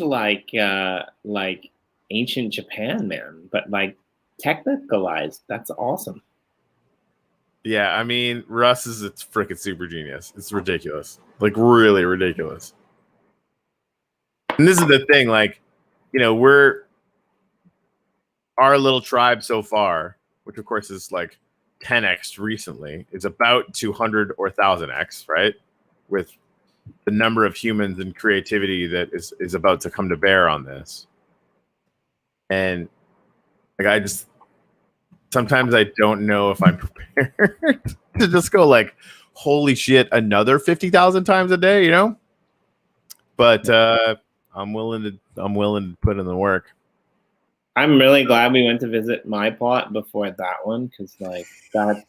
like ancient Japan, man, but like technicalized. That's awesome. Yeah, I mean, Russ is it's freaking super genius. It's ridiculous. Like really ridiculous. And this is the thing, like, you know, our little tribe so far, which of course is like 10x recently, is about 200 or 1000x, right? With the number of humans and creativity that is about to come to bear on this. And like sometimes I don't know if I'm prepared to just go like, holy shit, another 50,000 times a day, you know? But I'm willing to put in the work. I'm really glad we went to visit my plot before that one, because like that's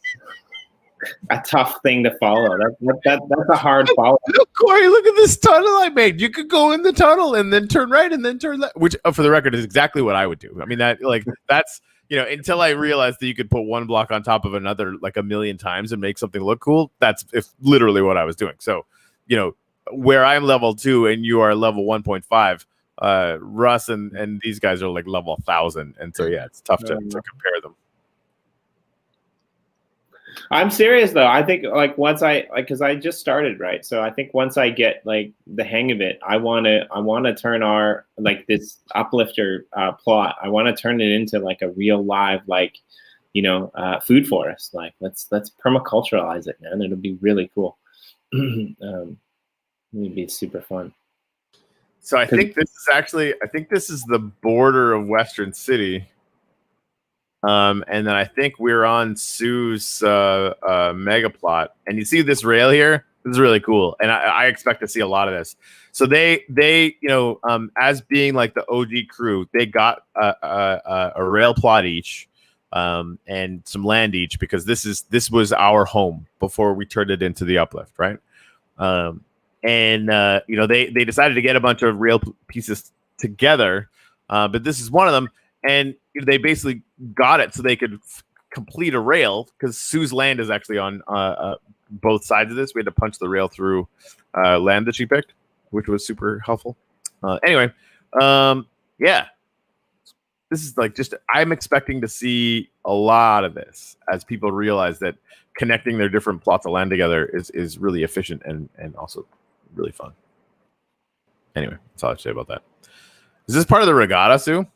a tough thing to follow. That's a hard follow. Look, Corey, look at this tunnel I made. You could go in the tunnel and then turn right and then turn left, which for the record is exactly what I would do. I mean, that's you know, until I realized that you could put one block on top of another like a million times and make something look cool. That's literally what I was doing. So, you know, where I'm level 2 and you are level 1.5, Russ and these guys are like level 1,000, and so yeah, it's tough to compare them. I'm serious though. I think like once because I just started, right? So I think once I get like the hang of it, I want to turn our like this uplifter plot. I want to turn it into like a real live like, you know, food forest. Like let's permaculturalize it, man. It'll be really cool. It'd be super fun. So I think this is the border of Western City. And then I think we're on Sue's mega plot. And you see this rail here? This is really cool. And I expect to see a lot of this. So they you know, as being like the OG crew, they got a rail plot each and some land each, because this was our home before we turned it into the uplift, right? And you know, they decided to get a bunch of rail pieces together, but this is one of them. And you know, they basically got it so they could complete a rail, because Sue's land is actually on both sides of this. We had to punch the rail through land that she picked, which was super helpful. Anyway, yeah, this is like I'm expecting to see a lot of this as people realize that connecting their different plots of land together is really efficient and also really fun. Anyway, that's all I have to say about that. Is this part of the regatta, Sue?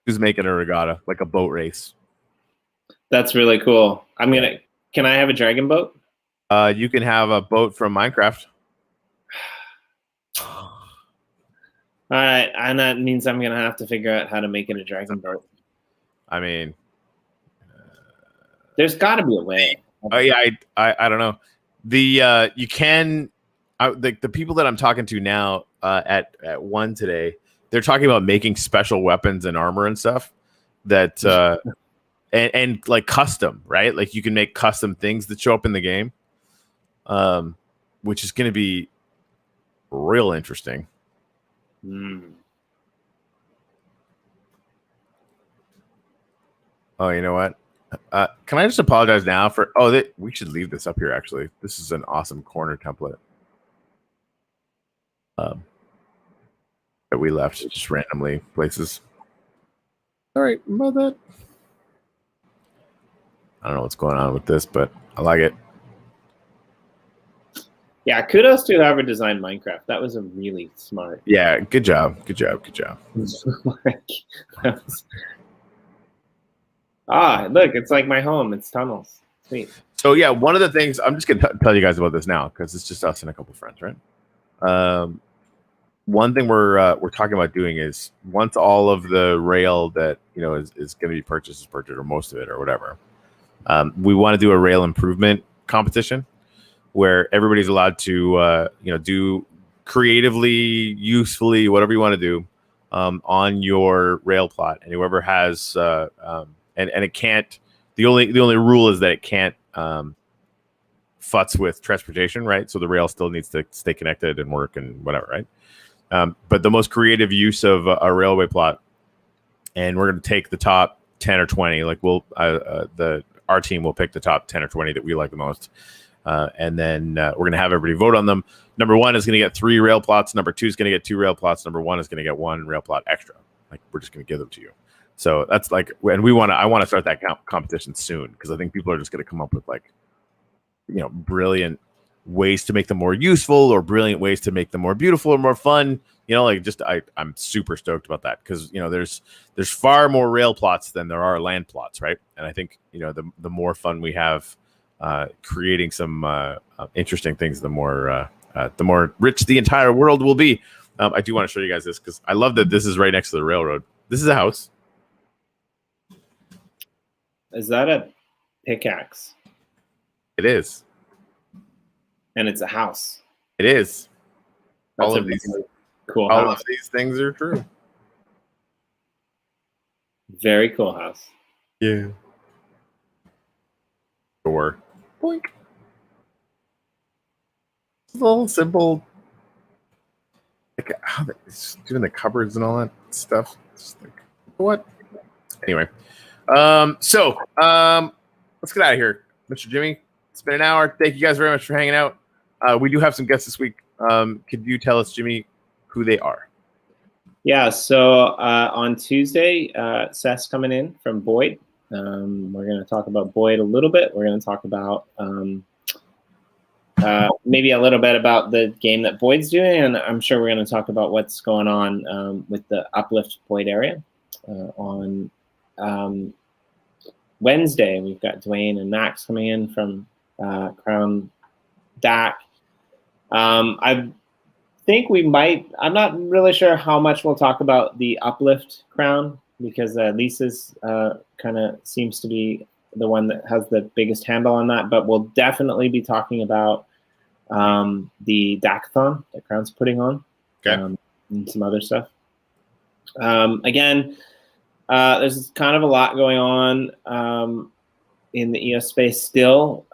Who's making a regatta, like a boat race? That's really cool. Can I have a dragon boat? You can have a boat from Minecraft. All right, and that means I'm gonna have to figure out how to make it a dragon boat. I mean, there's got to be a way. Oh yeah, I don't know. The you can the people that I'm talking to now at one today, they're talking about making special weapons and armor and stuff that and like custom, right? Like you can make custom things that show up in the game, which is going to be real interesting. Oh, you know what? Can I just apologize now for? Oh, we should leave this up here. Actually, this is an awesome corner template that we left just randomly places. Sorry about that. I don't know what's going on with this, but I like it. Yeah, kudos to whoever designed Minecraft. That was a really smart. Yeah, good job. Good job. Good job. Look, it's like my home. It's tunnels. Sweet. So yeah, one of the things I'm just gonna tell you guys about this now because it's just us and a couple friends, right? One thing we're talking about doing is once all of the rail that is going to be purchased, or most of it, or whatever, we want to do a rail improvement competition where everybody's allowed to do creatively, usefully, whatever you want to do on your rail plot, and whoever has and it can't. The only rule is that it can't futz with transportation, right? So the rail still needs to stay connected and work and whatever, right? But the most creative use of a railway plot, and we're going to take the top 10 or 20. Like our team will pick the top 10 or 20 that we like the most, and then we're going to have everybody vote on them. Number 1 is going to get 3 rail plots. Number 2 is going to get 2 rail plots. Number 1 is going to get 1 rail plot extra. Like we're just going to give them to you. So that's like, and I want to start that competition soon because I think people are just going to come up with brilliant ways to make them more useful or brilliant ways to make them more beautiful or more fun. I'm super stoked about that because there's far more rail plots than there are land plots, right? And I think the more fun we have creating some interesting things, the more rich the entire world will be. I do want to show you guys this because I love that this is right next to the railroad. This is a house. Is that a pickaxe? It is. And it's a house. It is. That's all of these cool. All house. of these things are true. Very cool house. Yeah. Door. Boink. It's a little simple. Like how it's doing the cupboards and all that stuff. It's like what? Anyway. Let's get out of here, Mr. Jimmy. It's been an hour. Thank you guys very much for hanging out. We do have some guests this week. Could you tell us, Jimmy, who they are? Yeah, so on Tuesday, Seth's coming in from Boyd. We're going to talk about Boyd a little bit. We're going to talk about maybe a little bit about the game that Boyd's doing, and I'm sure we're going to talk about what's going on with the Uplift Boyd area. On Wednesday, we've got Dwayne and Max coming in from Crown DAC. I think we might. I'm not really sure how much we'll talk about the Uplift Crown because Lisa's kind of seems to be the one that has the biggest handle on that. But we'll definitely be talking about the DAC-a-thon that Crown's putting on, and some other stuff. Again, there's kind of a lot going on in the EOS space still.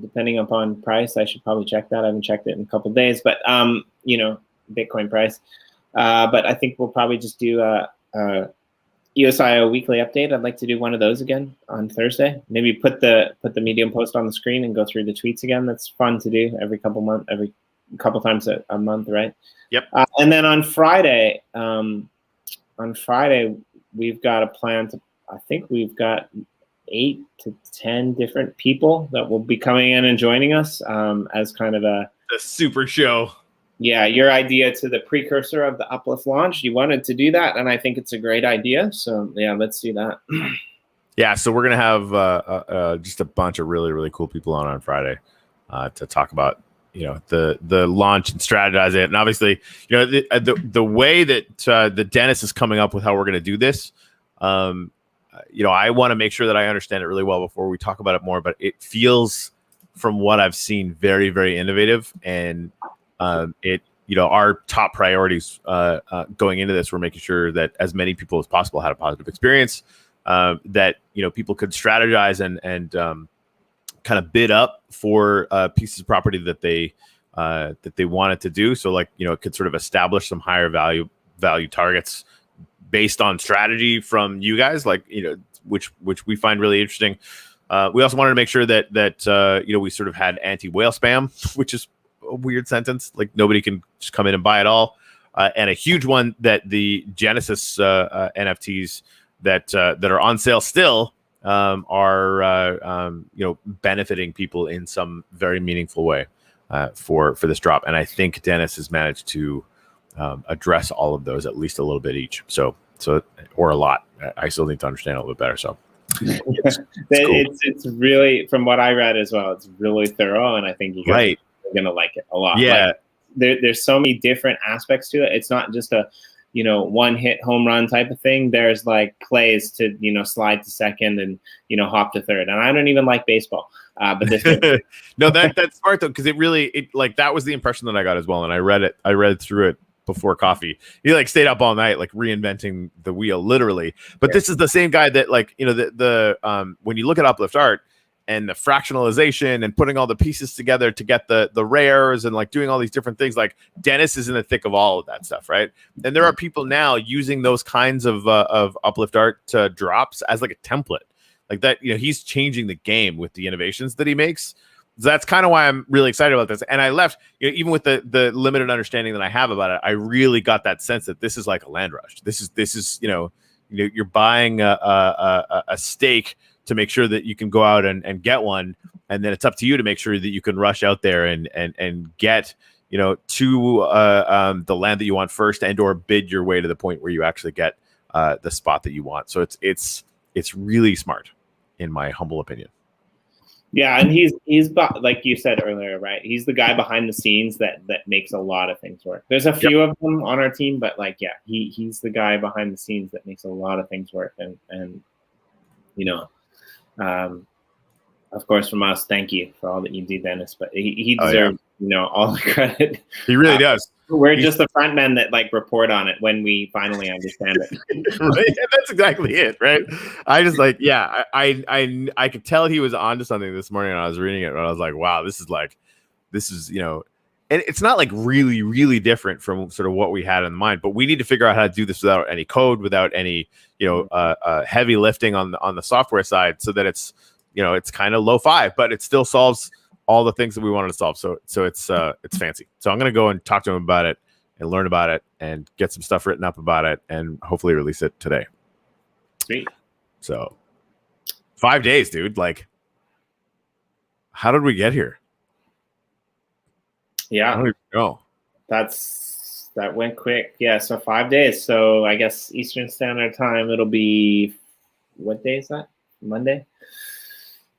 Depending upon price, I should probably check that. I haven't checked it in a couple of days, but Bitcoin price. But I think we'll probably just do a EOSIO weekly update. I'd like to do one of those again on Thursday. Maybe put the Medium post on the screen and go through the tweets again. That's fun to do every couple times a month, right? Yep. And then on Friday, on Friday, we've got a plan to. I think we've got 8 to 10 different people that will be coming in and joining us as kind of a super show. Yeah, your idea to the precursor of the Uplift launch. You wanted to do that, and I think it's a great idea. So yeah, let's do that. Yeah, so we're gonna have just a bunch of really, really cool people on Friday to talk about the launch and strategize it. And obviously, the way that the Dennis is coming up with how we're gonna do this. I want to make sure that I understand it really well before we talk about it more. But it feels, from what I've seen, very, very innovative. And our top priorities going into this, we're making sure that as many people as possible had a positive experience. That people could strategize and kind of bid up for pieces of property that they wanted to do. So it could sort of establish some higher value targets based on strategy from you guys, which we find really interesting. We also wanted to make sure that we sort of had anti-whale spam, which is a weird sentence. Like nobody can just come in and buy it all. And a huge one that the Genesis NFTs that are on sale still are benefiting people in some very meaningful way for this drop. And I think Dennis has managed to address all of those at least a little bit each. So or a lot. I still need to understand a little bit better. So it's cool. It's really, from what I read as well, it's really thorough, and I think you guys are gonna like it a lot. Yeah, there's so many different aspects to it. It's not just a one hit home run type of thing. There's plays to slide to second and hop to third. And I don't even like baseball, but this no, that's smart though, because it that was the impression that I got as well. And I read through it before coffee. He stayed up all night reinventing the wheel, literally. But this is the same guy that when you look at Uplift Art and the fractionalization and putting all the pieces together to get the rares and doing all these different things, Dennis is in the thick of all of that stuff, right? And there are people now using those kinds of Uplift Art drops as a template that. He's changing the game with the innovations that he makes. So that's kind of why I'm really excited about this. And I left, even with the limited understanding that I have about it, I really got that sense that this is like a land rush. This is you're buying a stake to make sure that you can go out and get one, and then it's up to you to make sure that you can rush out there and get to the land that you want first, and or bid your way to the point where you actually get the spot that you want. So it's really smart, in my humble opinion. Yeah, and he's like you said earlier, right? He's the guy behind the scenes that makes a lot of things work. There's a few of them on our team, but he's the guy behind the scenes that makes a lot of things work. And of course, from us, thank you for all that you do, Dennis. But he deserves all the credit. He really does. We're just the front men that report on it when we finally understand it. Right? And that's exactly it, right? I just I could tell he was onto something this morning, and I was reading it, and I was like, wow, this is and it's not really, really different from sort of what we had in mind, but we need to figure out how to do this without any code, without any heavy lifting on the software side, so that it's it's kind of lo-fi, but it still solves all the things that we wanted to solve. So it's fancy. So I'm going to go and talk to him about it and learn about it and get some stuff written up about it and hopefully release it today. Sweet. So 5 days, dude. How did we get here? Yeah. I don't even know. That went quick. Yeah. So 5 days. So I guess Eastern Standard Time, it'll be, what day is that? Monday?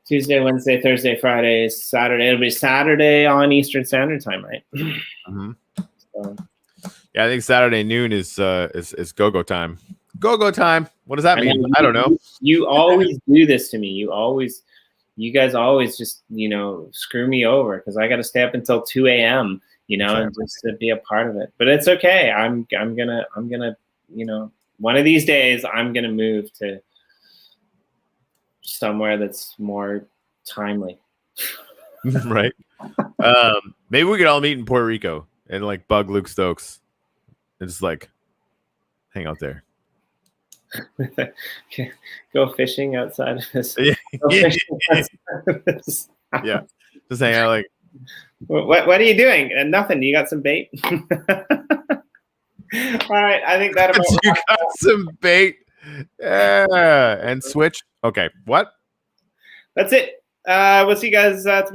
Tuesday, Wednesday, Thursday, Friday, Saturday. It'll be Saturday on Eastern Standard Time, right? Mm-hmm. So. Yeah, I think Saturday noon is go-go time. Go-go time. What does that mean? I don't know. You always do this to me. You guys always just screw me over because I got to stay up until 2 a.m. And just to be a part of it. But it's okay. I'm gonna one of these days I'm gonna move to somewhere that's more timely. Right. Maybe we could all meet in Puerto Rico and bug Luke Stokes and just hang out there. Go fishing outside of this. Yeah. Just hang out What are you doing? Nothing. You got some bait? All right, I think that about You got some bait. Yeah, and switch. Okay, what? that's it. We'll see you guys tomorrow.